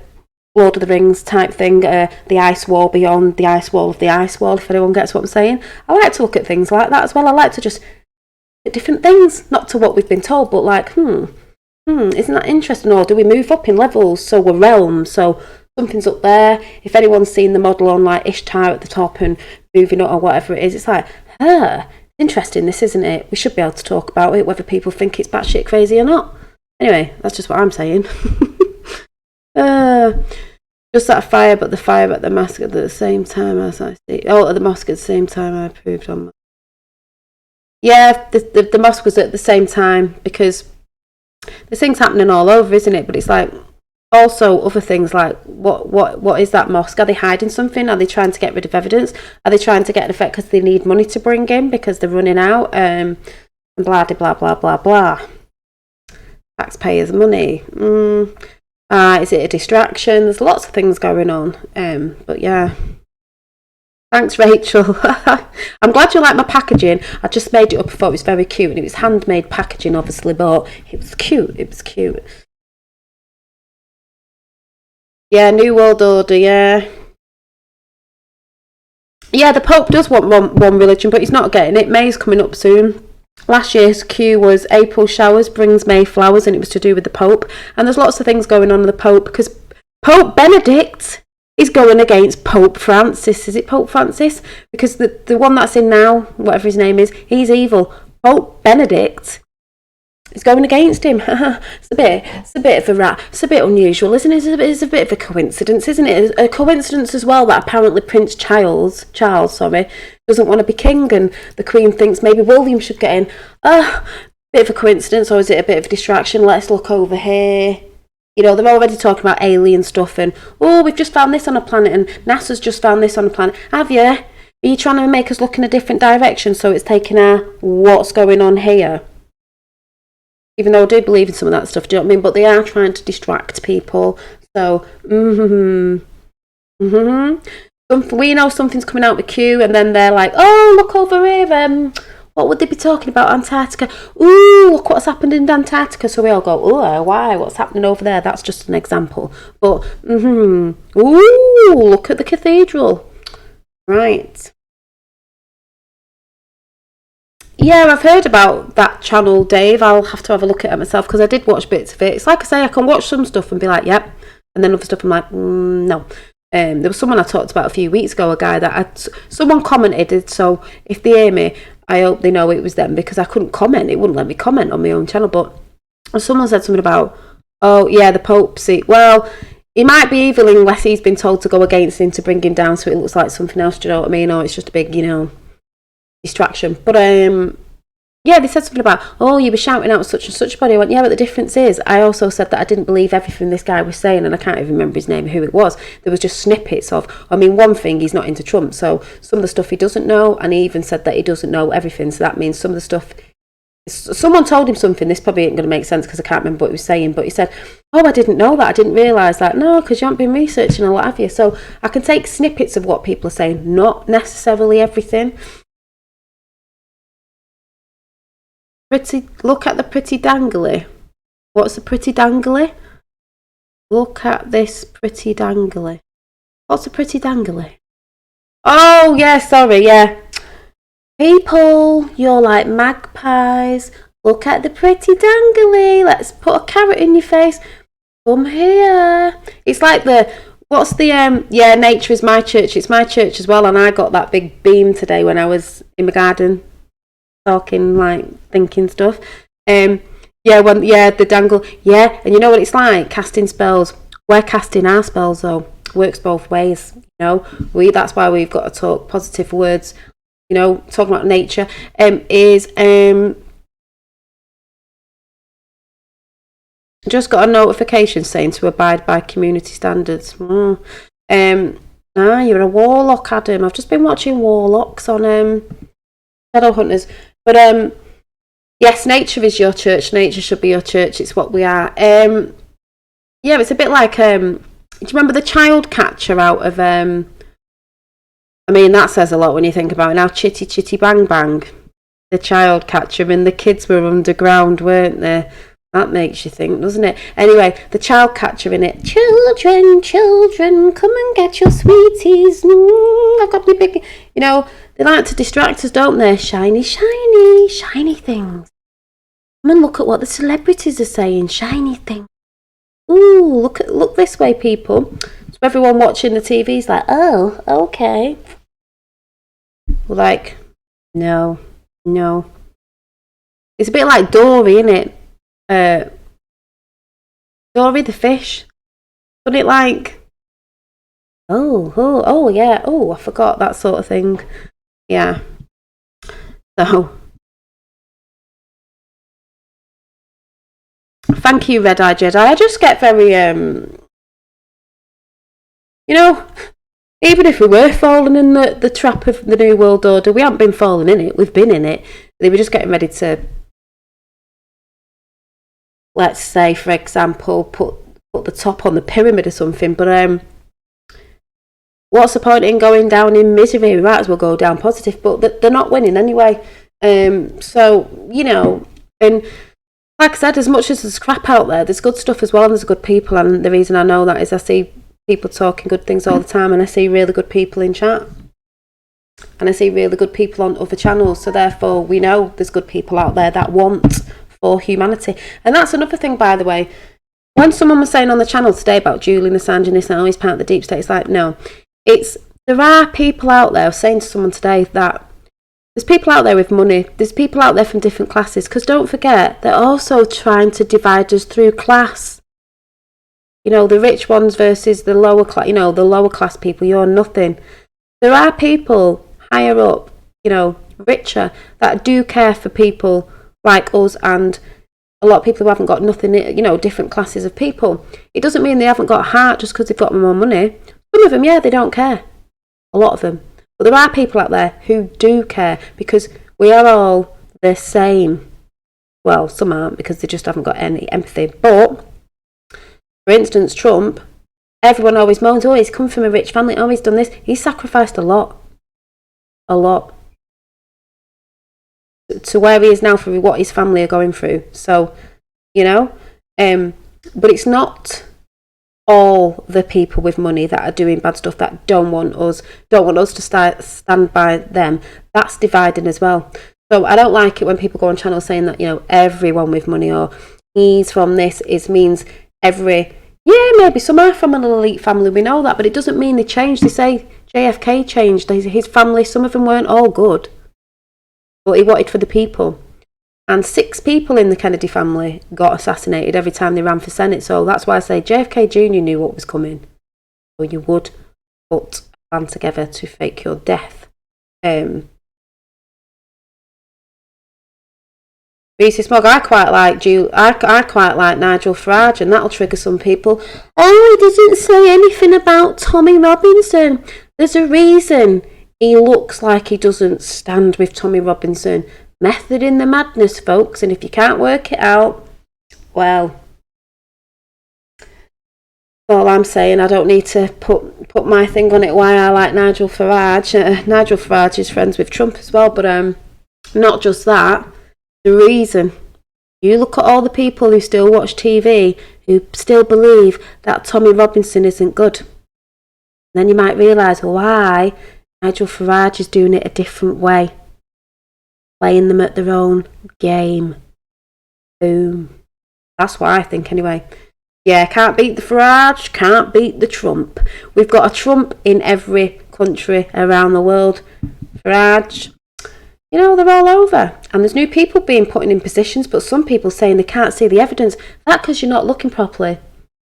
Lord of the Rings type thing, the ice wall beyond the ice wall of the ice wall, if anyone gets what I'm saying. I like to look at things like that as well. I like to just look at different things, not to what we've been told, but like, isn't that interesting? Or do we move up in levels? So we're realms, so something's up there. If anyone's seen the model on like Ishtar at the top and moving up or whatever it is, it's like, interesting this, isn't it? We should be able to talk about it, whether people think it's batshit crazy or not. Anyway, that's just what I'm saying. Just that fire, but the fire at the mosque at the same time as I see. Oh, at the mosque at the same time I approved on. Yeah, the mosque was at the same time because there's things happening all over, isn't it? But it's like also other things like what is that mosque? Are they hiding something? Are they trying to get rid of evidence? Are they trying to get an effect because they need money to bring in because they're running out? And blah blah blah blah blah. Taxpayers' money. Is it a distraction? There's lots of things going on. But yeah. Thanks, Rachel. I'm glad you like my packaging. I just made it up. I thought it was very cute, and it was handmade packaging, obviously, but it was cute. It was cute. Yeah, New World Order. Yeah, yeah. The Pope does want one religion, but he's not getting it. May's coming up soon. Last year's Q was April showers brings May flowers, and it was to do with the Pope. And there's lots of things going on with the Pope because Pope Benedict is going against Pope Francis. Is it Pope Francis? Because the one that's in now, whatever his name is, he's evil. Pope Benedict is going against him. It's a bit of a rat. It's a bit unusual, isn't it? It's a bit of a coincidence, isn't it? A coincidence as well that apparently Prince Charles, doesn't want to be king, and the Queen thinks maybe William should get in. Bit of a coincidence, or is it a bit of a distraction? Let's look over here. You know, they're already talking about alien stuff and, we've just found this on a planet and NASA's just found this on a planet. Have you? Are you trying to make us look in a different direction so it's taking our what's going on here? Even though I do believe in some of that stuff, do you know what I mean? But they are trying to distract people. So, we know something's coming out with Q, and then they're like, oh, look over here, what would they be talking about? Antarctica. Ooh, look what's happened in Antarctica. So we all go, oh, why? What's happening over there? That's just an example. But, ooh, look at the cathedral. Right. Yeah, I've heard about that channel, Dave. I'll have to have a look at it myself because I did watch bits of it. It's like I say, I can watch some stuff and be like, yep. And then other stuff I'm like, no. There was someone I talked about a few weeks ago, a guy that someone commented, so if they hear me, I hope they know it was them because I couldn't comment. It wouldn't let me comment on my own channel. But someone said something about, oh, yeah, the Pope. See, well, he might be evil unless he's been told to go against him to bring him down so it looks like something else. Do you know what I mean? Or it's just a big, distraction. But, yeah, they said something about, oh, you were shouting out such and such body. I went, yeah, but the difference is, I also said that I didn't believe everything this guy was saying, and I can't even remember his name, who it was. There was just snippets of, one thing, he's not into Trump, so some of the stuff he doesn't know, and he even said that he doesn't know everything, so that means some of the stuff, someone told him something, this probably ain't going to make sense because I can't remember what he was saying, but he said, oh, I didn't know that, I didn't realise that. No, because you haven't been researching and what have you. So I can take snippets of what people are saying, not necessarily everything. Look at the pretty dangly. What's the pretty dangly? Look at this pretty dangly. What's the pretty dangly? Oh, yeah, sorry, yeah. People, you're like magpies. Look at the pretty dangly. Let's put a carrot in your face. Come here. It's like nature is my church. It's my church as well, and I got that big beam today when I was in my garden. Talking, thinking stuff. The dangle. Yeah, and you know what it's like? Casting spells. We're casting our spells, though. Works both ways, That's why we've got to talk positive words, talking about nature. Just got a notification saying to abide by community standards. You're a warlock, Adam. I've just been watching Warlocks on Shadowhunters. But yes, nature is your church. Nature should be your church. It's what we are. It's a bit like do you remember the child catcher out of that says a lot when you think about it now. Chitty Chitty Bang Bang, the child catcher, and the kids were underground, weren't they? That makes you think, doesn't it? Anyway, the child catcher in it. Children, come and get your sweeties. I've got my big, they like to distract us, don't they? Shiny things. Come and look at what the celebrities are saying. Shiny things. Ooh, look this way, people. So everyone watching the TV is like, oh, okay. We're like, no. It's a bit like Dory, isn't it? Dory the fish. But it like, yeah, I forgot, that sort of thing. Yeah. So, thank you, Red Eye Jedi. I just get very, you know, even if we were falling in the trap of the New World Order, we haven't been falling in it. We've been in it. They were just getting ready to, let's say, for example, put the top on the pyramid or something. But what's the point in going down in misery? We might as well go down positive. But they're not winning anyway. So, you know, and like I said, as much as there's crap out there, there's good stuff as well, and there's good people. And the reason I know that is I see people talking good things all the time, and I see really good people in chat, and I see really good people on other channels. So therefore, we know there's good people out there that want for humanity. And that's another thing, by the way. When someone was saying on the channel today about Julian Assange and this, and he's part of the deep state, it's like, no, there are people out there. I was saying to someone today that there's people out there with money. There's people out there from different classes. Because don't forget, they're also trying to divide us through class. You know, the rich ones versus the lower class. You know, the lower class people. You're nothing. There are people higher up, you know, richer, that do care for people like us, and a lot of people who haven't got nothing. You know, different classes of people. It doesn't mean they haven't got a heart just because they've got more money. Some of them, yeah, they don't care. A lot of them. But there are people out there who do care, because we are all the same. Well, some aren't, because they just haven't got any empathy. But, for instance, Trump, everyone always moans, oh, he's come from a rich family, oh, he's done this. He's sacrificed a lot. A lot. To where he is now for what his family are going through. So, you know, but it's not all the people with money that are doing bad stuff that don't want us to stand by them. That's dividing as well. So I don't like it when people go on channels saying that, you know, everyone with money, or he's from this, means maybe some are from an elite family, we know that, but it doesn't mean they changed. They say JFK changed, his family, some of them weren't all good, but he wanted for the people. And 6 people in the Kennedy family got assassinated every time they ran for Senate. So that's why I say JFK Jr. knew what was coming. Or you would put a plan together to fake your death. Reese Smog, I quite like Nigel Farage, and that'll trigger some people. Oh, he doesn't say anything about Tommy Robinson. There's a reason he looks like he doesn't stand with Tommy Robinson. Method in the madness, folks, and if you can't work it out, well, that's all I'm saying. I don't need to put my thing on it why I like Nigel Farage. Nigel Farage is friends with Trump as well, but not just that. The reason, you look at all the people who still watch TV, who still believe that Tommy Robinson isn't good. And then you might realise why Nigel Farage is doing it a different way. Playing them at their own game. Boom. That's what I think anyway. Yeah, can't beat the Farage, can't beat the Trump. We've got a Trump in every country around the world. Farage, you know, they're all over. And there's new people being put in positions, but some people saying they can't see the evidence. That's because you're not looking properly.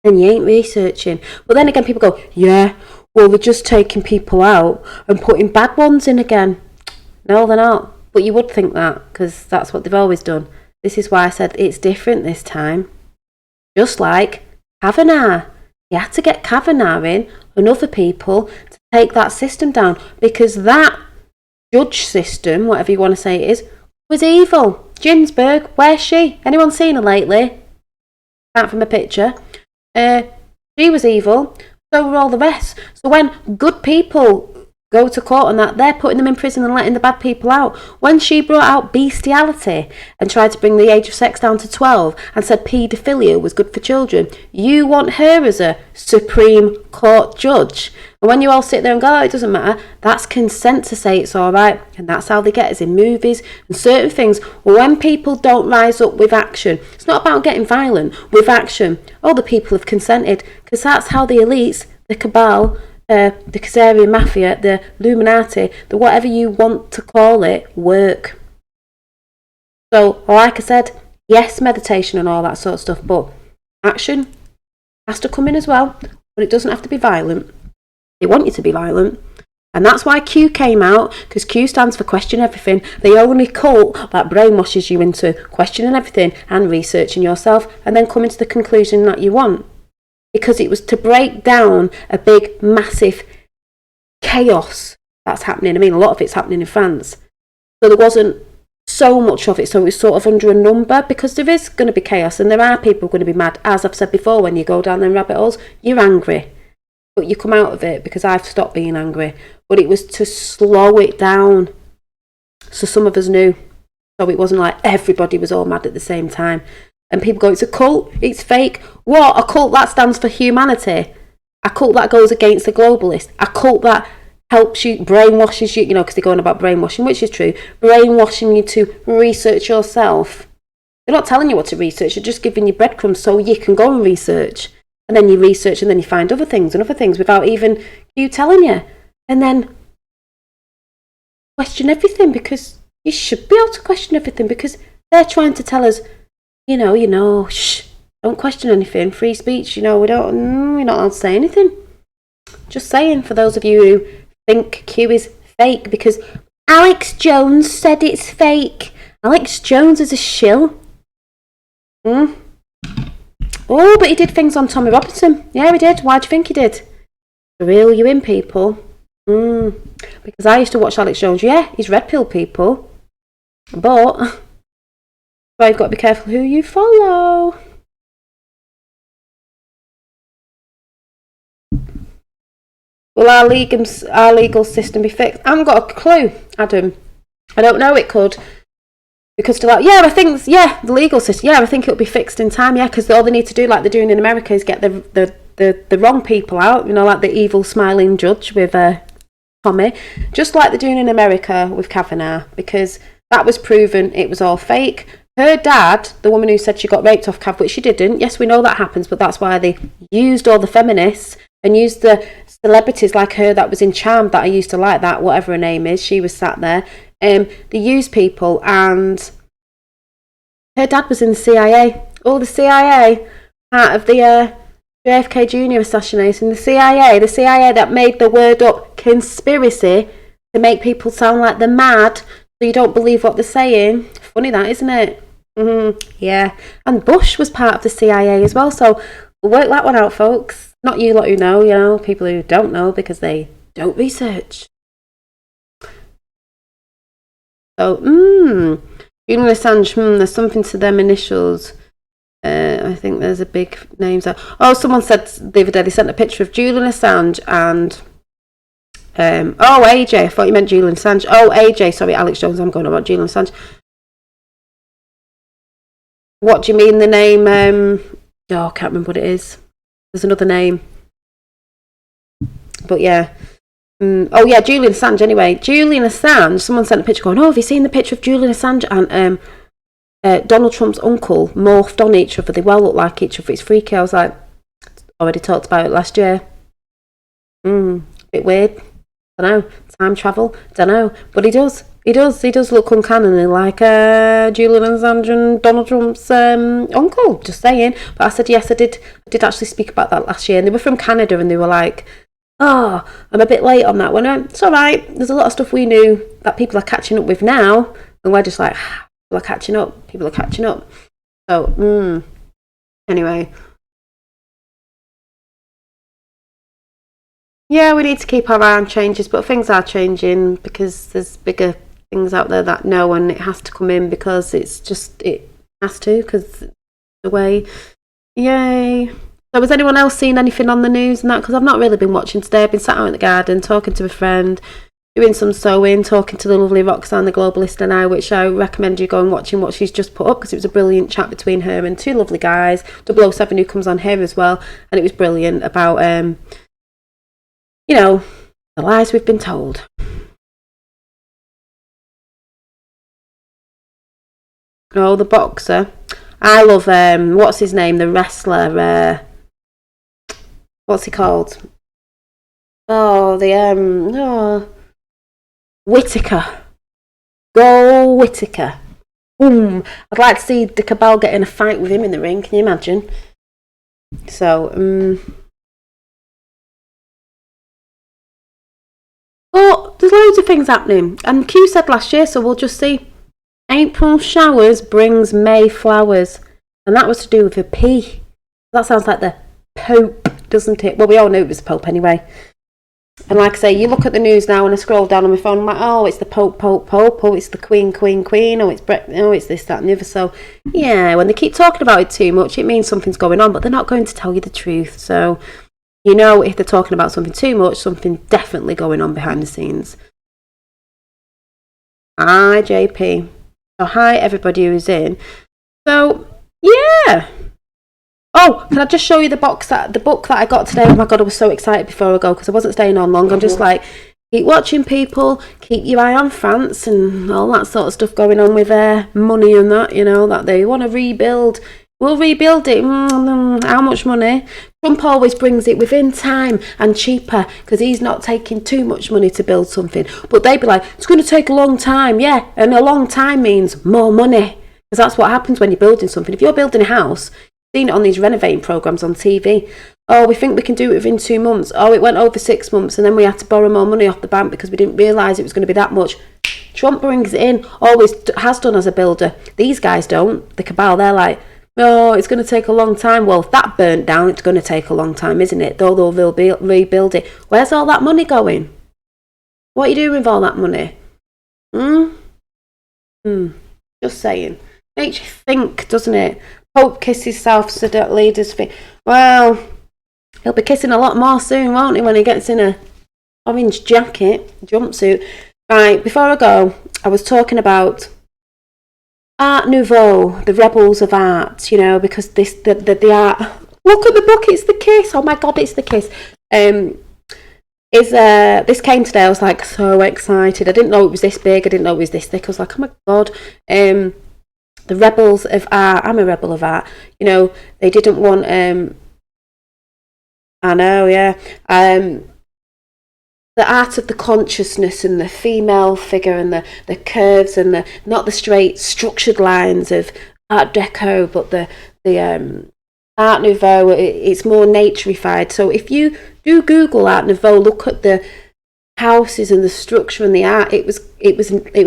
And you ain't researching. But then again, people go, yeah, well, they're just taking people out and putting bad ones in again. No, they're not. But you would think that, because that's what they've always done. This is why I said it's different this time. Just like Kavanaugh. You had to get Kavanaugh in and other people to take that system down, because that judge system, whatever you want to say it is, was evil. Ginsburg, where's she? Anyone seen her lately? Apart from a picture. She was evil. So were all the rest. So when good people go to court and that, they're putting them in prison and letting the bad people out. When she brought out bestiality and tried to bring the age of sex down to 12 and said paedophilia was good for children, you want her as a Supreme Court judge. And when you all sit there and go, oh, it doesn't matter, that's consent to say it's all right. And that's how they get us in movies and certain things. When people don't rise up with action, it's not about getting violent, with action. Oh, the people have consented, because that's how the elites, the cabal, the Khazarian mafia, the Illuminati, the whatever you want to call it, work. So, like I said, yes, meditation and all that sort of stuff, but action has to come in as well. but it doesn't have to be violent. They want you to be violent. And that's why Q came out, because Q stands for question everything. The only cult that brainwashes you into questioning everything and researching yourself and then coming to the conclusion that you want. Because it was to break down a big, massive chaos that's happening. I mean, a lot of it's happening in France. So there wasn't so much of it, so it's sort of under a number, because there is going to be chaos and there are people going to be mad. As I've said before, when you go down them rabbit holes, you're angry. But you come out of it, because I've stopped being angry. But it was to slow it down. So some of us knew. So it wasn't like everybody was all mad at the same time. And people go, it's a cult, it's fake. What? A cult that stands for humanity? A cult that goes against the globalist? A cult that helps you, brainwashes you, because they're going about brainwashing, which is true, brainwashing you to research yourself. They're not telling you what to research, they're just giving you breadcrumbs so you can go and research. And then you research and then you find other things and other things without even you telling you. And then question everything, because you should be able to question everything, because they're trying to tell us, shh, don't question anything, free speech, we're not allowed to say anything. Just saying, for those of you who think Q is fake, because Alex Jones said it's fake. Alex Jones is a shill. Oh, but he did things on Tommy Robinson. Yeah, he did. Why do you think he did? To reel you in, people. Because I used to watch Alex Jones. Yeah, he's red pill, people. But you've got to be careful who you follow. Will our legal system be fixed? I haven't got a clue, Adam. I don't know. It could. Because they're like, the legal system, I think it'll be fixed in time, because all they need to do, like they're doing in America, is get the wrong people out, like the evil smiling judge with Tommy, just like they're doing in America with Kavanaugh, because that was proven it was all fake. Her dad, the woman who said she got raped off Cav, which she didn't, yes, we know that happens, but that's why they used all the feminists and used the celebrities like her that was in Charmed, that I used to like, that whatever her name is, she was sat there. They used people, and her dad was in the CIA. The CIA, part of the JFK Jr. assassination. The CIA that made the word up conspiracy to make people sound like they're mad, so you don't believe what they're saying. Funny that, isn't it? Yeah. And Bush was part of the CIA as well, so we'll work that one out, folks. Not you lot who know, people who don't know because they don't research. So, Julian Assange, there's something to them initials. I think there's a big names. Someone said the other day they sent a picture of Julian Assange and AJ. I thought you meant Julian Assange. AJ. Sorry, Alex Jones. I'm going on about Julian Assange. What do you mean the name? I can't remember what it is. There's another name. But yeah. Julian Assange. Anyway, Julian Assange. Someone sent a picture going, have you seen the picture of Julian Assange and Donald Trump's uncle morphed on each other? They well look like each other. It's freaky. I was like, already talked about it last year. Bit weird. Don't know. Time travel. Don't know. But he does look uncannily like Julian Assange and Donald Trump's uncle. Just saying. But I said yes. I did actually speak about that last year, and they were from Canada, and they were like, I'm a bit late on that one. It's all right. There's a lot of stuff we knew that people are catching up with now, and we're just like, people are catching up. So, anyway. Yeah, we need to keep our eye on changes, but things are changing because there's bigger things out there that know, and it has to come in because it has to, because the way. Yay. So has anyone else seen anything on the news and that? Because I've not really been watching today. I've been sat out in the garden talking to a friend, doing some sewing, talking to the lovely Roxanne, the globalist, and I, which I recommend you go and watching what she's just put up, because it was a brilliant chat between her and two lovely guys, 007 who comes on here as well, and it was brilliant about, the lies we've been told. Oh, the boxer. I love, what's his name, the wrestler, what's he called? Whittaker. Go Whittaker. Boom. I'd like to see the Cabal get in a fight with him in the ring, can you imagine? So, But there's loads of things happening. And Q said last year, so we'll just see. April showers brings May flowers. And that was to do with a P. That sounds like the Pope, doesn't it? Well, we all knew it was the Pope anyway. And like I say, you look at the news now and I scroll down on my phone, I'm like, oh, it's the Pope, oh, it's the Queen, oh, it's this, that and the other. So, yeah, when they keep talking about it too much, it means something's going on, but they're not going to tell you the truth. So, you know, if they're talking about something too much, something definitely going on behind the scenes. Hi, JP. So, hi, everybody who's in. So, yeah. Oh, can I just show you the book that I got today? Oh my God, I was so excited before I go because I wasn't staying on long. I'm just like, keep watching people, keep your eye on France and all that sort of stuff going on with their money and that, you know, that they want to rebuild. We'll rebuild it. How much money? Trump always brings it within time and cheaper because he's not taking too much money to build something. But they'd be like, it's going to take a long time. Yeah, and a long time means more money because that's what happens when you're building something. If you're building a house, seen it on these renovating programs on TV. Oh, we think we can do it within 2 months. Oh, it went over 6 months and then we had to borrow more money off the bank because we didn't realise it was going to be that much. Trump brings it in, always has done as a builder. These guys don't. The cabal, they're like, oh, it's going to take a long time. Well, if that burnt down, it's going to take a long time, isn't it? Though they'll rebuild it. Where's all that money going? What are you doing with all that money? Just saying. Makes you think, doesn't it? Pope kisses South Sudan leader's feet. Well, he'll be kissing a lot more soon, won't he, when he gets in a orange jumpsuit. Right, before I go, I was talking about Art Nouveau, the rebels of art, you know, because the art. Look at the book, it's The Kiss. Oh my God, it's The Kiss. This came today. I was like so excited. I didn't know it was this big. I didn't know it was this thick. I was like, oh my God. The rebels of art. I'm a rebel of art. You know, they didn't want. I know, yeah. The art of the consciousness and the female figure and the curves and not the straight structured lines of Art Deco, but the Art Nouveau. It's more naturified. So if you do Google Art Nouveau, look at the houses and the structure and the art. It was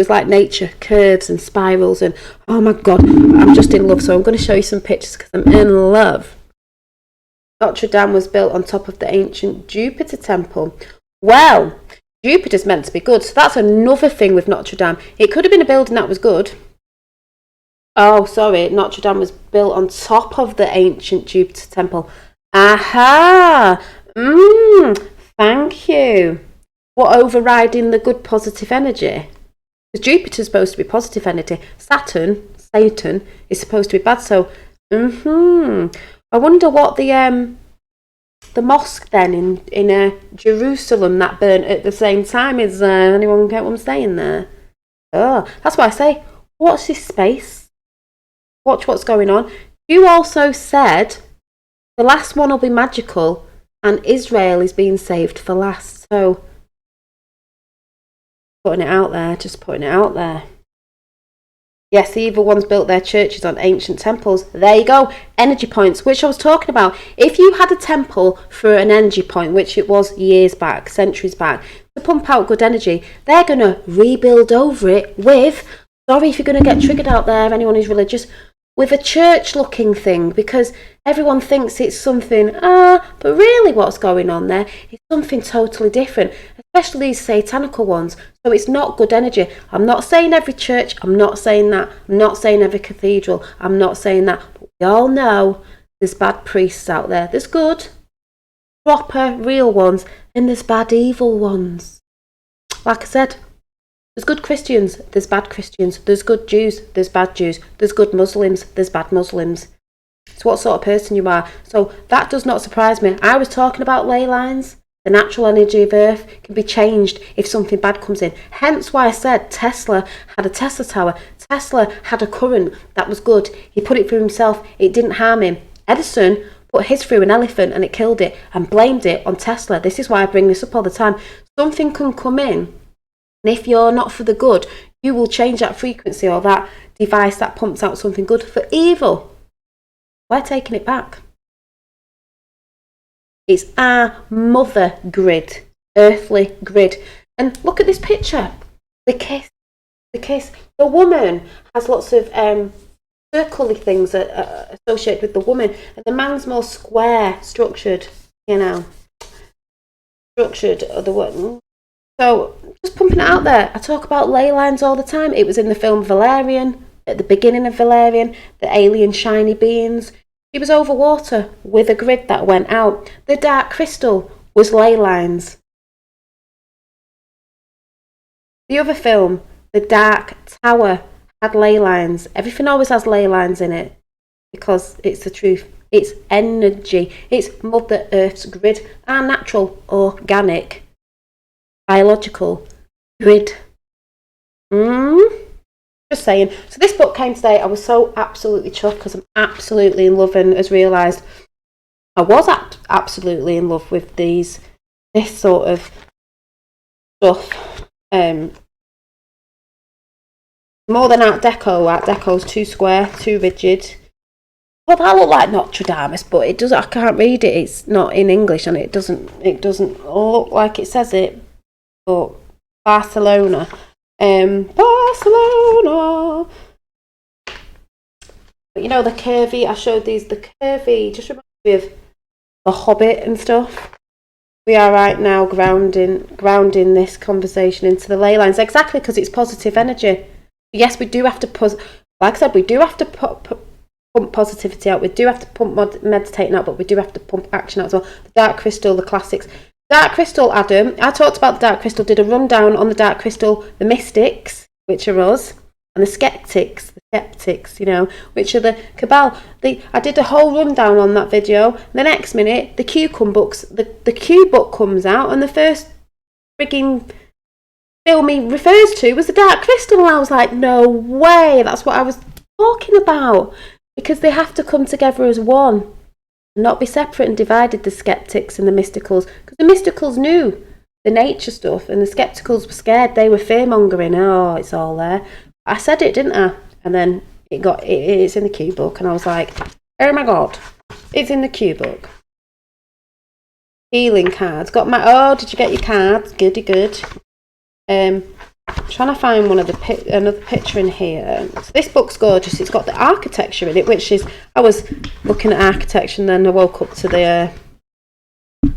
like nature, curves and spirals, and oh my God, I'm just in love. So I'm going to show you some pictures because I'm in love. Notre Dame was built on top of the ancient Jupiter temple. Well, Jupiter's meant to be good, so that's another thing with Notre Dame. It could have been a building that was good. Oh, sorry, Notre Dame was built on top of the ancient Jupiter temple. Aha! Thank you. What, overriding the good positive energy? Because Jupiter's supposed to be positive energy. Satan, is supposed to be bad. So, I wonder what the mosque then in Jerusalem that burnt at the same time is. Anyone get what I'm saying there? Oh, that's why I say, watch this space. Watch what's going on. You also said the last one will be magical, and Israel is being saved for last. So. Just putting it out there. Yes, the evil ones built their churches on ancient temples. There you go. Energy points, which I was talking about. If you had a temple for an energy point, which it was years back, centuries back, to pump out good energy, they're going to rebuild over it with, sorry if you're going to get triggered out there, anyone who's religious, with a church-looking thing, because everyone thinks it's something, but really what's going on there is something totally different, especially these satanical ones. So it's not good energy. I'm not saying every church, I'm not saying that, I'm not saying every cathedral, I'm not saying that, but we all know there's bad priests out there. There's good, proper, real ones, and there's bad, evil ones. Like I said, there's good Christians, there's bad Christians. There's good Jews, there's bad Jews. There's good Muslims, there's bad Muslims. It's what sort of person you are. So that does not surprise me. I was talking about ley lines. The natural energy of Earth can be changed if something bad comes in. Hence why I said Tesla had a Tesla tower. Tesla had a current that was good. He put it through himself. It didn't harm him. Edison put his through an elephant and it killed it and blamed it on Tesla. This is why I bring this up all the time. Something can come in. And if you're not for the good, you will change that frequency or that device that pumps out something good for evil. We're taking it back. It's our mother grid, earthly grid. And look at this picture. The kiss. The kiss. The woman has lots of circle-y things associated with the woman, and the man's more square, structured, you know. Structured, the one. So, just pumping it out there. I talk about ley lines all the time. It was in the film Valerian, at the beginning of Valerian, the alien shiny beings. He was over water with a grid that went out. The dark crystal was ley lines. The other film, The Dark Tower, had ley lines. Everything always has ley lines in it because it's the truth. It's energy. It's Mother Earth's grid. Our natural, organic, biological grid. Just saying. So this book came today. I was so absolutely chuffed because I'm absolutely in love, and has realised I was absolutely in love with this sort of stuff. More than Art Deco. Art Deco's too square, too rigid. Well, that look like Notre Dame, but it doesn't. I can't read it. It's not in English, and it doesn't look like it says it. But Barcelona, Barcelona. But you know the curvy. I showed these. The curvy just reminds me of The Hobbit and stuff. We are right now grounding this conversation into the ley lines, exactly because it's positive energy. Yes, we do have to like I said, we do have to pump positivity out. We do have to pump meditating out, but we do have to pump action out as well. The Dark Crystal, the classics. Dark Crystal, Adam. I talked about the Dark Crystal. Did a rundown on the Dark Crystal, the mystics, which are us, and the skeptics, you know, which are the cabal. I did a whole rundown on that video. The next minute, the Q book comes out, and the first frigging film he refers to was the Dark Crystal, and I was like, no way, that's what I was talking about, because they have to come together as one and not be separate and divided, the skeptics and the mysticals, because the mysticals knew the nature stuff and the skepticals were scared. They were fear-mongering. Oh, it's all there. I said it, didn't I? And then it's in the Q book, and I was like, oh my god, it's in the Q book. Healing cards. Did you get your cards? Goody good. Trying to find another picture in here. So this book's gorgeous. It's got the architecture in it, which is, I was looking at architecture and then I woke up to the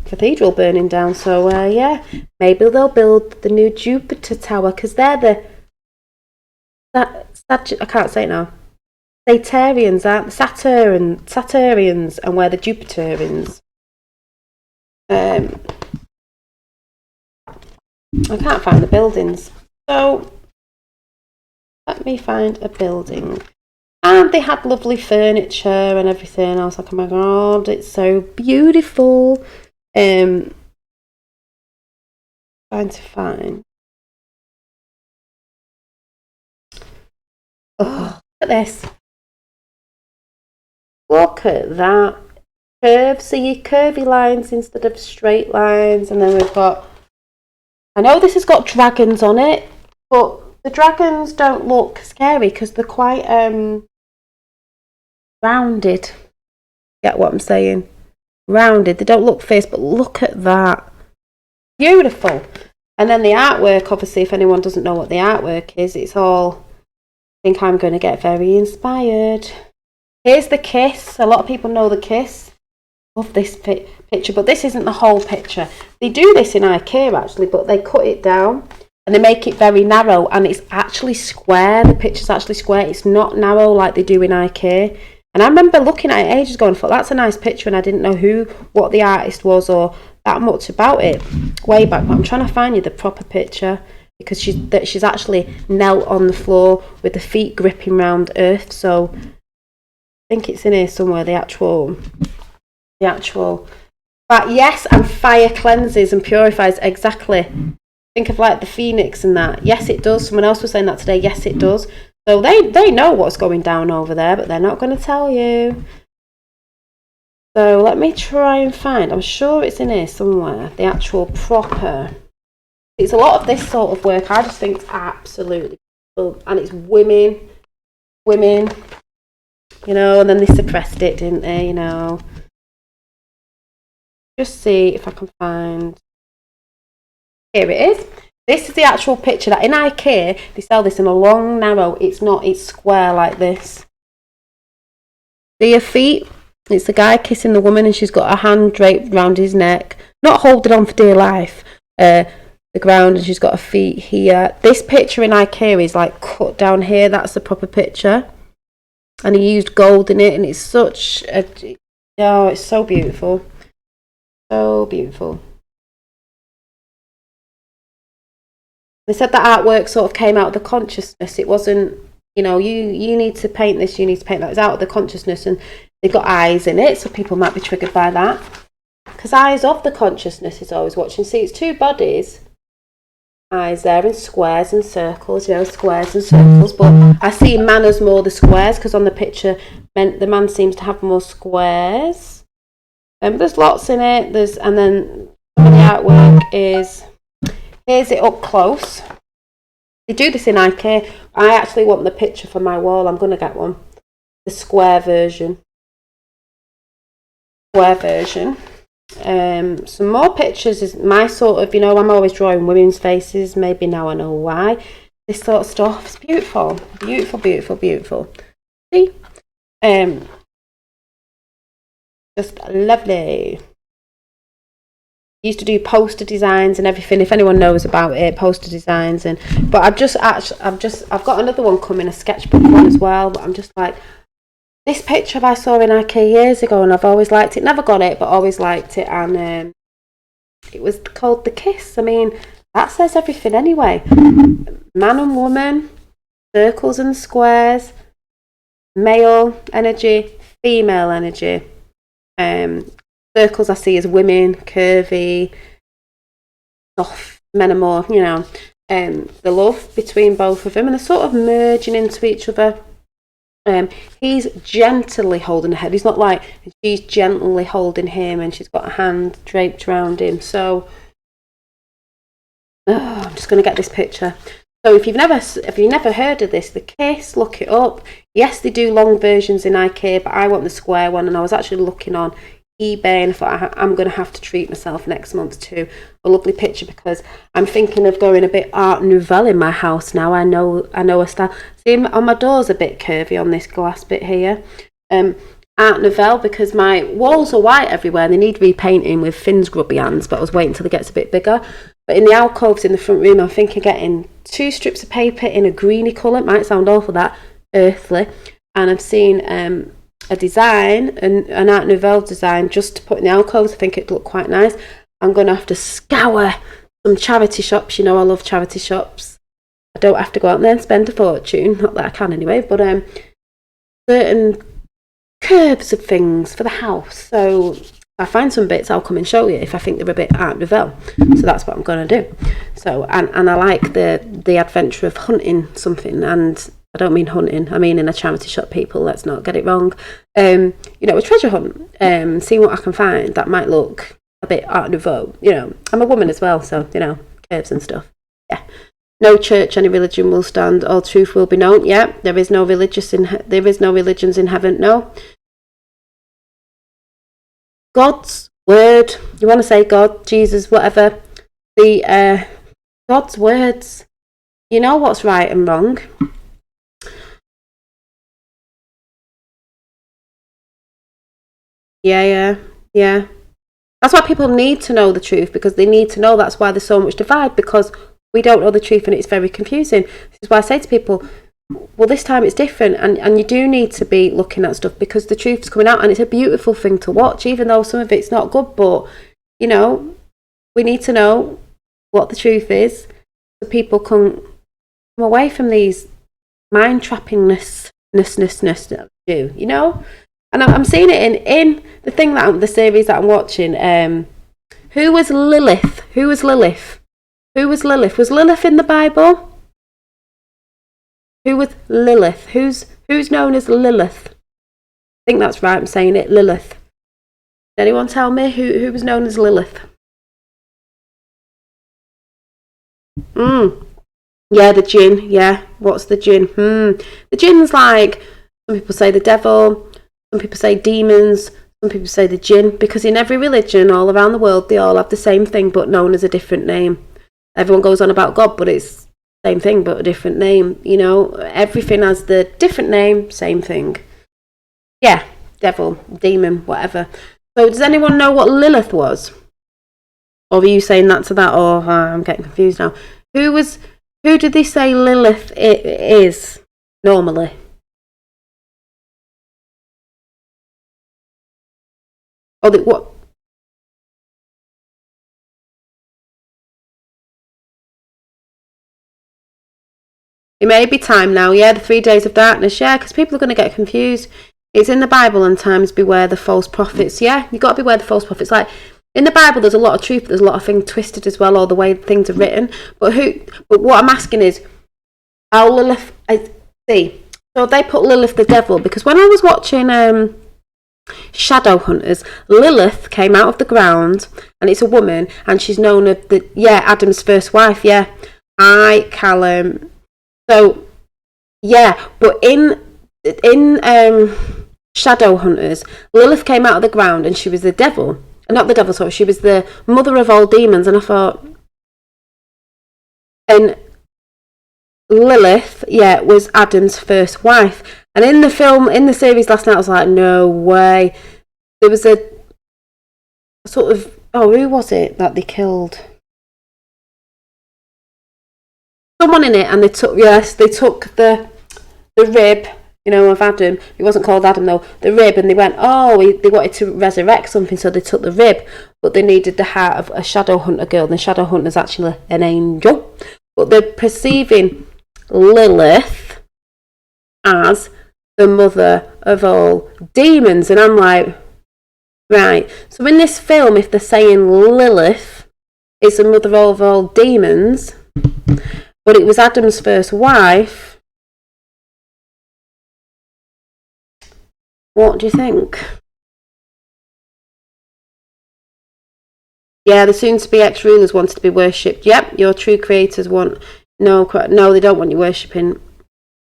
cathedral burning down. So yeah, maybe they'll build the new Jupiter Tower, because they're I can't say it now. Saturnians, aren't Saturnians, and we're the Jupiterians. I can't find the buildings, so let me find a building. And they had lovely furniture and everything. I was like, oh my god, it's so beautiful. Trying to find. Oh, look at this. Look at that. Curves, see curvy lines instead of straight lines. And then we've got, I know this has got dragons on it, but the dragons don't look scary because they're quite rounded. Get what I'm saying? Rounded. They don't look fierce, but look at that. Beautiful. And then the artwork, obviously, if anyone doesn't know what the artwork is, it's all, I think I'm going to get very inspired. Here's the kiss. A lot of people know the kiss. Love this picture, but this isn't the whole picture. They do this in IKEA actually, but they cut it down and they make it very narrow, and it's actually square. The picture's actually square. It's not narrow like they do in IKEA. And I remember looking at it ages ago and thought, that's a nice picture, and I didn't know what the artist was or that much about it way back. But I'm trying to find you the proper picture, because she's actually knelt on the floor with the feet gripping round earth. So I think it's in here somewhere, the actual. But yes, and fire cleanses and purifies, exactly. Think of like the phoenix and that. Yes, it does. Someone else was saying that today. Yes, it does. So they know what's going down over there, but they're not going to tell you. So let me try and find. I'm sure it's in here somewhere. The actual proper. It's a lot of this sort of work. I just think it's absolutely cool. And it's women, you know, and then they suppressed it, didn't they, you know. Just see if I can find. Here it is. This is the actual picture that in IKEA they sell this in a long, narrow. It's not. It's square like this. See your feet? It's the guy kissing the woman, and she's got her hand draped around his neck, not holding on for dear life. The ground, and she's got her feet here. This picture in IKEA is like cut down here. That's the proper picture, and he used gold in it, and it's such a it's so beautiful, so beautiful. They said that artwork sort of came out of the consciousness. It wasn't, you need to paint this, you need to paint that. It's out of the consciousness, and they've got eyes in it, so people might be triggered by that. Because eyes of the consciousness is always watching. See, it's two bodies. Eyes there in squares and circles, squares and circles. But I see man as more the squares, because on the picture, the man seems to have more squares. There's lots in it. And then some of the artwork is, here's it up close. They do this in IKEA. I actually want the picture for my wall. I'm going to get one. The square version. Some more pictures is my sort of, I'm always drawing women's faces. Maybe now I know why. This sort of stuff is beautiful. Beautiful, beautiful, beautiful. See? Just lovely. Used to do poster designs and everything. If anyone knows about it, poster designs, but I've got another one coming, a sketchbook one as well. But I'm just like, this picture I saw in IKEA years ago, and I've always liked it. Never got it, but always liked it. And it was called The Kiss. I mean, that says everything anyway. Man and woman, circles and squares, male energy, female energy. Circles I see as women, curvy, soft. Men are more, the love between both of them, and they're sort of merging into each other. He's gently holding her head. He's not like, she's gently holding him, and she's got a hand draped around him. So I'm just going to get this picture. So if you've never heard of this, The Kiss, look it up. Yes, they do long versions in IKEA, but I want the square one, and I was actually looking on eBay, and I thought I'm going to have to treat myself next month to a lovely picture, because I'm thinking of going a bit Art Nouveau in my house now. I know a style. See, on my door's a bit curvy on this glass bit here. Art Nouveau, because my walls are white everywhere and they need repainting with Finn's grubby hands, but I was waiting until it gets a bit bigger. But in the alcoves in the front room, I'm thinking of getting 2 strips of paper in a greeny colour. It might sound awful, that earthly. And I've seen a design, an Art Nouveau design, just to put in the alcoves. I think it'd look quite nice. I'm going to have to scour some charity shops. I love charity shops. I don't have to go out there and spend a fortune. Not that I can anyway, but certain curves of things for the house. So if I find some bits, I'll come and show you if I think they're a bit Art Nouveau. So that's what I'm going to do. So, and I like the adventure of hunting something, and I don't mean hunting, I mean in a charity shop, people, let's not get it wrong. A treasure hunt, seeing what I can find that might look a bit Art Nouveau. I'm a woman as well, so, curves and stuff. Yeah. No church, any religion will stand, all truth will be known. Yeah, there is no religions in heaven, no. God's word, you want to say God, Jesus, whatever, God's words, you know what's right and wrong. Yeah. That's why people need to know the truth, because they need to know. That's why there's so much divide, because we don't know the truth and it's very confusing. This is why I say to people, well, this time it's different, and you do need to be looking at stuff, because the truth is coming out, and it's a beautiful thing to watch, even though some of it's not good. But we need to know what the truth is, so people can come away from these mind trappingness that we do, And I'm seeing it in the thing the series that I'm watching. Who was Lilith? Was Lilith in the Bible? Who was Lilith? Who's known as Lilith? I think that's right. I'm saying it. Lilith. Did anyone tell me who was known as Lilith? Yeah, the jinn. Yeah, what's the jinn? The jinn's like, some people say the devil. Some people say demons, some people say the jinn, because in every religion all around the world they all have the same thing but known as a different name. everyone goes on about God, but it's same thing but a different name. You know, everything has the different name, same thing. Yeah, devil, demon, whatever. So does anyone know what Lilith was? Or were you saying that to that? Oh, I'm getting confused now. Who did they say Lilith is normally? Oh, what? It may be time now, yeah, the 3 days of darkness, yeah, because people are going to get confused. It's in the Bible and times beware the false prophets. Yeah, you've got to beware the false prophets. Like, in the Bible, there's a lot of truth, but there's a lot of things twisted as well, or the way things are written. But what I'm asking is, how Lilith, I see. So they put Lilith the devil, because when I was watching Shadow Hunters, Lilith came out of the ground, and it's a woman, and she's known as Adam's first wife, yeah. Hi, Callum. So, yeah, but in Shadow Hunters, Lilith came out of the ground and she was the devil. Not the devil, sorry, she was the mother of all demons. And I thought, and Lilith, yeah, was Adam's first wife. And in the series last night, I was like, no way. There was a sort of, who was it that they killed? Someone in it, and they took the rib, you know, of Adam. He wasn't called Adam though. The rib, and they went, they wanted to resurrect something, so they took the rib, but they needed the heart of a shadow hunter girl. And the shadow hunter's actually an angel, but they're perceiving Lilith as the mother of all demons. And I'm like, right. So in this film, if they're saying Lilith is the mother of all demons, but it was Adam's first wife, what do you think? Yeah, the soon-to-be ex-rulers wanted to be worshipped. Yep, your true creators want... No, they don't want you worshipping.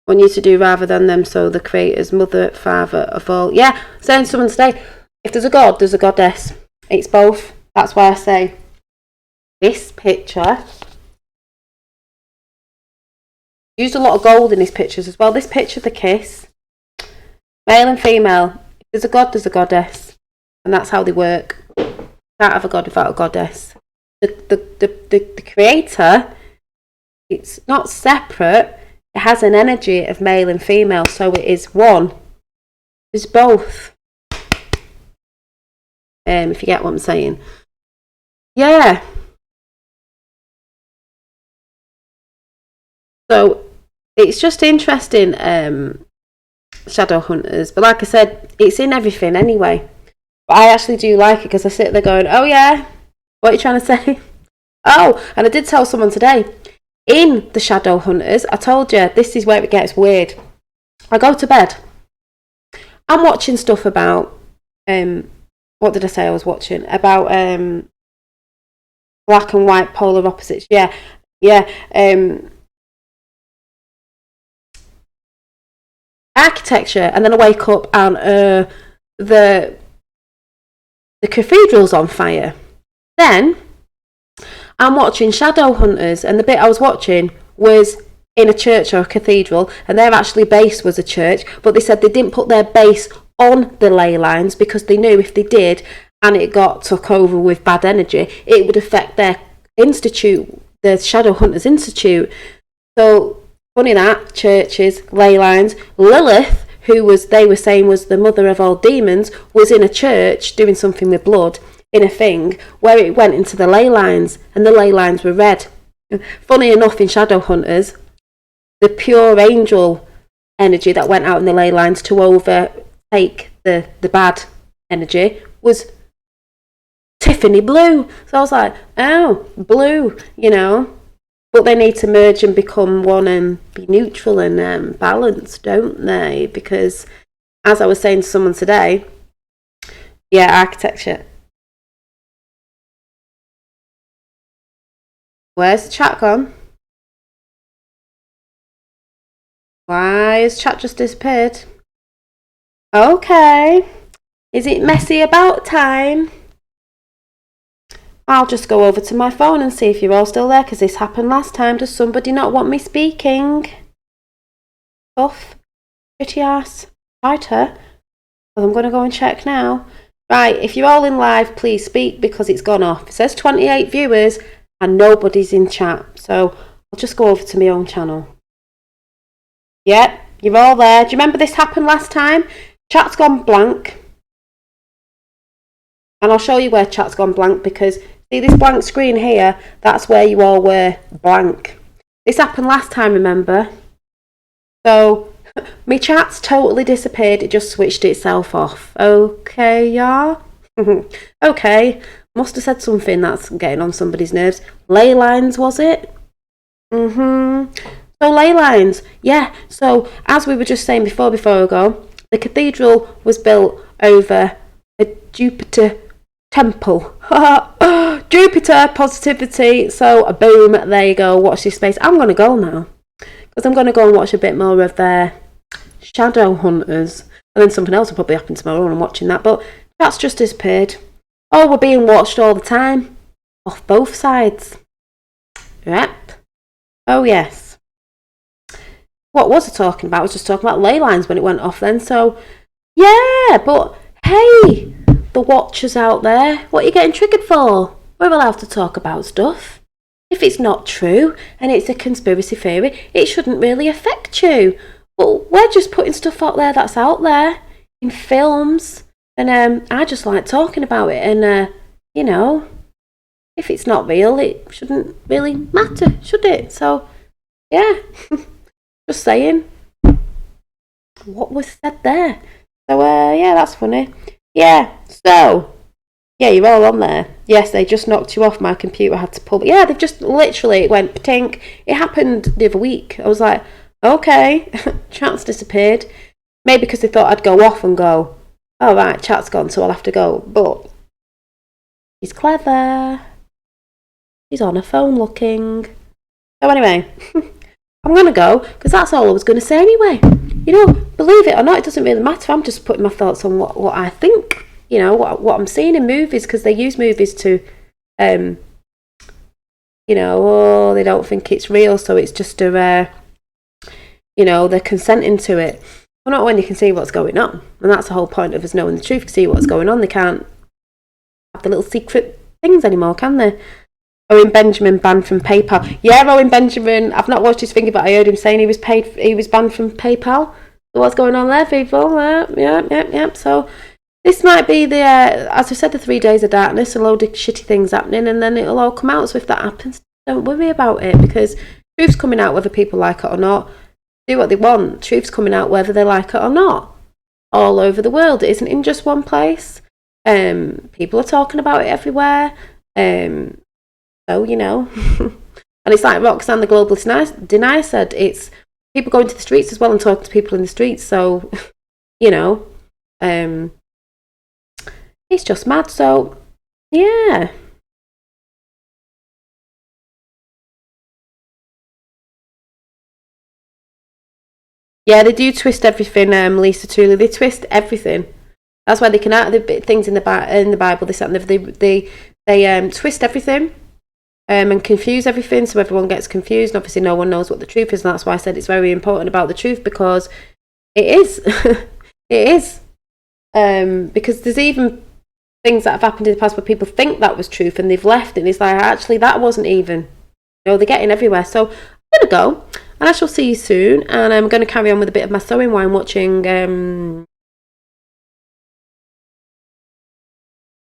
Want you to do rather than them, so the creators, mother, father of all... Yeah, saying to someone today, if there's a god, there's a goddess. It's both. That's why I say this picture... Used a lot of gold in his pictures as well. This picture, the kiss, male and female. If there's a god, there's a goddess, and that's how they work. Can't have a god without a goddess. The creator, it's not separate. It has an energy of male and female, so it is one. It's both. If you get what I'm saying, yeah. So it's just interesting, Shadow Hunters. But like I said, it's in everything anyway. But I actually do like it because I sit there going, oh yeah, what are you trying to say? Oh, and I did tell someone today, in the Shadow Hunters, I told you, this is where it gets weird. I go to bed. I'm watching stuff about, what did I say I was watching? About black and white polar opposites. Yeah. Architecture, and then I wake up and the cathedral's on fire. Then I'm watching Shadow Hunters, and the bit I was watching was in a church or a cathedral, and their actually base was a church, but they said they didn't put their base on the ley lines because they knew if they did and it got took over with bad energy, it would affect their institute, the Shadow Hunters Institute. So funny that, churches, ley lines. Lilith, they were saying was the mother of all demons, was in a church doing something with blood in a thing where it went into the ley lines, and the ley lines were red. Funny enough, in Shadow Hunters, the pure angel energy that went out in the ley lines to overtake the bad energy was Tiffany blue. So I was like, oh, blue, you know. But they need to merge and become one and be neutral and balanced, don't they? Because, as I was saying to someone today, yeah, architecture. Where's the chat gone? Why has chat just disappeared? Okay. Is it messy about time? I'll just go over to my phone and see if you're all still there, because this happened last time. Does somebody not want me speaking? Tough. Pretty ass. Right, her. Well, I'm going to go and check now. Right, if you're all in live, please speak, because it's gone off. It says 28 viewers and nobody's in chat. So I'll just go over to my own channel. Yep, you're all there. Do you remember this happened last time? Chat's gone blank. And I'll show you where chat's gone blank, because see this blank screen here? That's where you all were blank. This happened last time, remember? So my chat's totally disappeared. It just switched itself off. Okay, yeah. Okay. Must have said something that's getting on somebody's nerves. Ley lines, was it? So ley lines. Yeah. So as we were just saying before I go, the cathedral was built over a Jupiter temple. Jupiter positivity. So boom, there you go. Watch this space. I'm going to go now, because I'm going to go and watch a bit more of their Shadow Hunters, and then something else will probably happen tomorrow when I'm watching that. But that's just disappeared. Oh, we're being watched all the time, off both sides. Yep. Oh yes. What was I talking about? I was just talking about ley lines when it went off then. So yeah, but hey, the watchers out there, what are you getting triggered for? We're allowed to talk about stuff. If it's not true and it's a conspiracy theory, it shouldn't really affect you. Well, we're just putting stuff out there that's out there in films, and I just like talking about it. And you know, if it's not real, it shouldn't really matter, should it? So yeah, just saying what was said there. So yeah, that's funny. Yeah, so yeah, you're all on there. Yes, they just knocked you off. My computer had to pull. But yeah, they've just literally, it went patink. It happened the other week. I was like, okay, chat's disappeared. Maybe because they thought I'd go off and go, oh right, chat's gone, so I'll have to go. But he's clever. He's on a phone looking. So anyway, I'm going to go, because that's all I was going to say anyway. You know, believe it or not, it doesn't really matter. I'm just putting my thoughts on what I think, you know, what I'm seeing in movies, because they use movies to, you know, oh, they don't think it's real, so it's just a, you know, they're consenting to it. Well, not when you can see what's going on. And that's the whole point of us knowing the truth, to see what's going on. They can't have the little secret things anymore, can they? Owen Benjamin banned from PayPal. Yeah, Owen Benjamin, I've not watched his thing, but I heard him saying he was banned from PayPal. So what's going on there, people? Yeah. So this might be the, as I said, the 3 days of darkness, a load of shitty things happening, and then it'll all come out. So if that happens, don't worry about it, because truth's coming out whether people like it or not. Do what they want. Truth's coming out whether they like it or not. All over the world. It isn't in just one place. People are talking about it everywhere. So, you know. And it's like Roxanne, the globalist denier, said, it's people going to the streets as well and talking to people in the streets. So, you know, it's just mad. So, yeah. Yeah, they do twist everything, Lisa Tooley. They twist everything. That's why they can add the things in the Bible. They twist everything and confuse everything, so everyone gets confused. And obviously, no one knows what the truth is, and that's why I said it's very important about the truth, because it is. It is. Because there's even things that have happened in the past where people think that was truth and they've left it, and it's like, actually, that wasn't even. You know, they're getting everywhere. So I'm going to go, and I shall see you soon. And I'm going to carry on with a bit of my sewing while I'm watching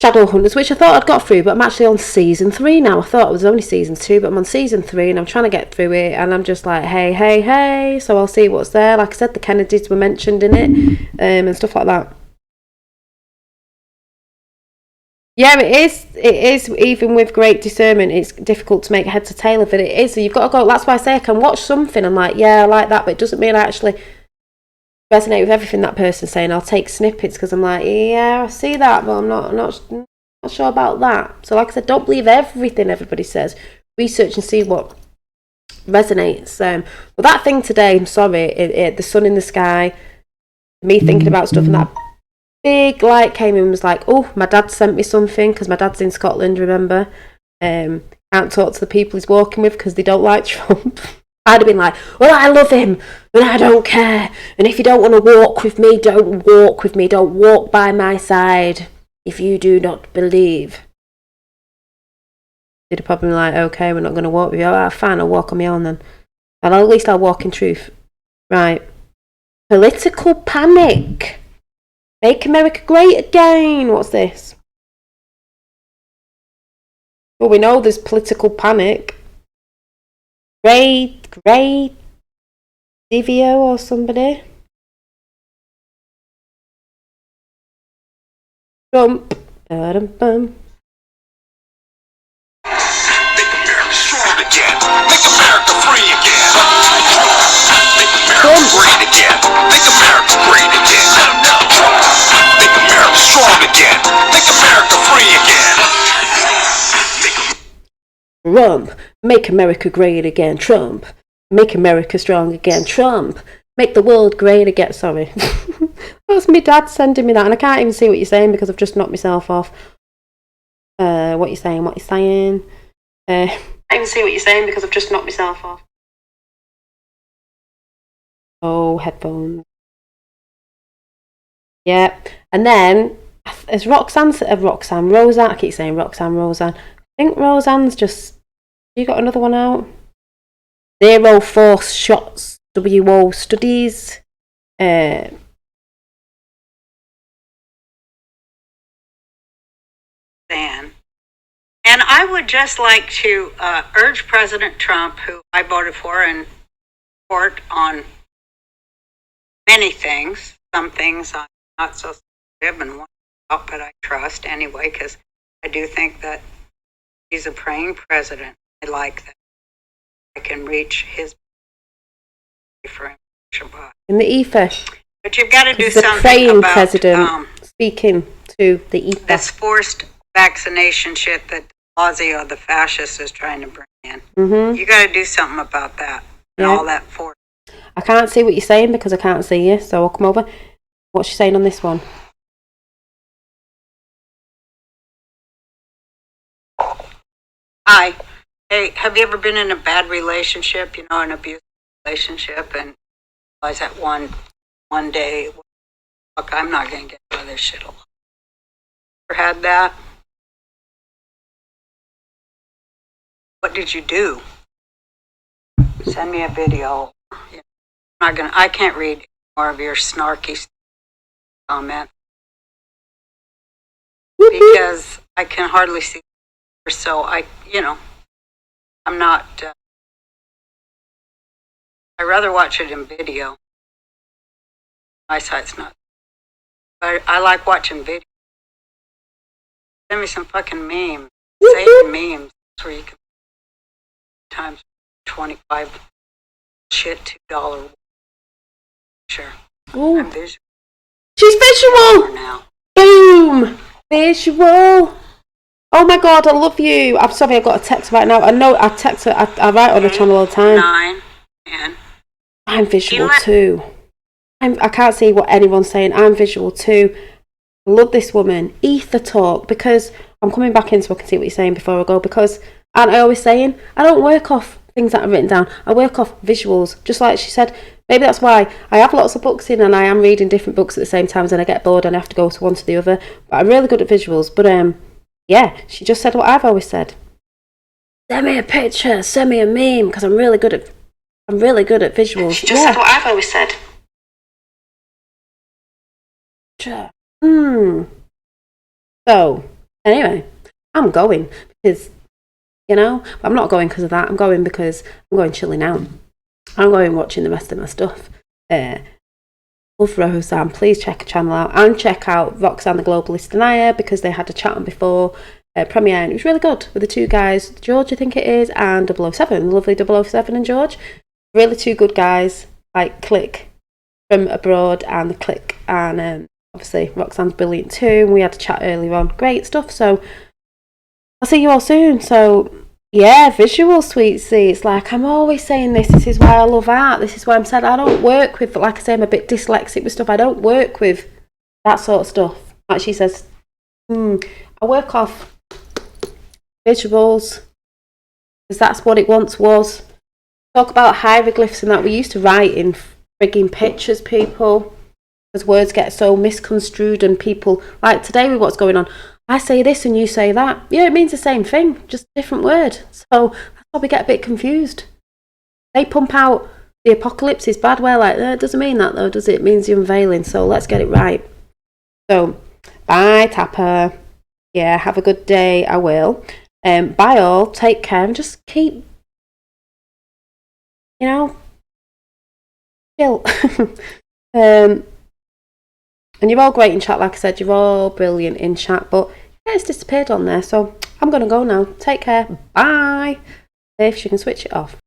Shadow Hunters, which I thought I'd got through, but I'm actually on season 3 now. I thought it was only season 2, but I'm on season 3, and I'm trying to get through it, and I'm just like, hey. So I'll see what's there. Like I said, the Kennedys were mentioned in it, and stuff like that. Yeah, it is. It is. Even with great discernment, it's difficult to make heads or tail of it. It is. So you've got to go. That's why I say I can watch something. I'm like, yeah, I like that, but it doesn't mean I actually resonate with everything that person's saying. I'll take snippets because I'm like, yeah, I see that, but I'm not sure about that. So, like I said, don't believe everything everybody says. Research and see what resonates. But that thing today, I'm sorry, the sun in the sky, me thinking about stuff and that big light came in and was like, oh, my dad sent me something, because my dad's in Scotland, remember? Can't talk to the people he's walking with because they don't like Trump. I'd have been like, well, I love him and I don't care, and if you don't want to walk with me, don't walk with me, don't walk by my side if you do not believe. They'd have probably been like, okay, we're not going to walk with you. Alright, fine, I'll walk on my own then. And at least I'll walk in truth. Right. Political panic. Make America great again. What's this? Well, we know there's political panic. Great Divio or somebody. Trump. Ba-dum-bum. Make America strong again. Make America free again. Make America great again. Make America great again. Let them know. Make America strong again. Make America free again. Trump. Make America great again. Trump. Make America strong again. Trump. Make the world great again. Sorry. That's my dad sending me that, and I can't even see what you're saying because I've just knocked myself off. What you saying? I can't even see what you're saying because I've just knocked myself off. Oh, headphones. Yeah. And then, as Roseanne, I keep saying Roseanne. I think Roseanne's just, you got another one out? Zero Force Shots, WO Studies. And I would just like to urge President Trump, who I voted for and support on many things. Some things I'm not so supportive and want to help, but I trust anyway, because I do think that he's a praying president. I like that. I can reach his for him. In the ether. But you've got to do the something praying about president speaking to the ether. This forced vaccination shit that Blasio, the fascist, is trying to bring in. Mm-hmm. You got to do something about that and all that force. I can't see what you're saying because I can't see you, so I'll come over. What's she saying on this one? Hi. Hey, have you ever been in a bad relationship, an abusive relationship, and realize that one day, look, I'm not going to get out of this shit alone. Ever had that? What did you do? Send me a video. I can't read more of your snarky comment because I can hardly see. So I'm not. I'd rather watch it in video. My eyesight's not. But I like watching video. Send me some fucking memes. Save memes. That's where you can times 25 shit $2. Sure. Ooh. I'm visual. She's visual Now. Boom. Visual. Oh my god, I love you. I'm sorry, I got a text right now. I know I text her. I write on the channel all the time. 9, 10. I'm visual too. I can't see what anyone's saying. I'm visual too. I love this woman. Ether talk, because I'm coming back in so I can see what you're saying before I go, because aren't I always saying I don't work off things that are written down. I work off visuals, just like she said. Maybe that's why I have lots of books in and I am reading different books at the same time, and I get bored and I have to go to one to the other. But I'm really good at visuals. But yeah, she just said what I've always said. Send me a picture, send me a meme, because I'm really good at visuals. She just said what I've always said. So, anyway, I'm going because, I'm not going because of that. I'm going because I'm going chilling out. I'm going watching the rest of my stuff. Love Roseanne. Please check her channel out and check out Roxanne the Globalist Denier, because they had a chat on before premiere and it was really good with the two guys, George I think it is, and 007, lovely 007 and George. Really two good guys, like Click from abroad and the Click, and obviously Roxanne's brilliant too, and we had a chat earlier on. Great stuff. So I'll see you all soon. So yeah, visual, sweet C. It's like I'm always saying this is why I love art. This is why I'm saying I don't work with, like I say, I'm a bit dyslexic with stuff. I don't work with that sort of stuff. Like she says, I work off visuals, because that's what it once was. Talk about hieroglyphs and that. We used to write in frigging pictures, people, because words get so misconstrued, and people, like today with what's going on, I say this and you say that. Yeah, it means the same thing, just a different word. So that's why we get a bit confused. They pump out the apocalypse is bad. We're like, it doesn't mean that though, does it? It means the unveiling. So let's get it right. So, bye, Tapper. Yeah, have a good day. I will. Bye all. Take care and just keep, chill. And you're all great in chat, like I said. You're all brilliant in chat. But yeah, it's disappeared on there. So I'm going to go now. Take care. Bye. See if she can switch it off.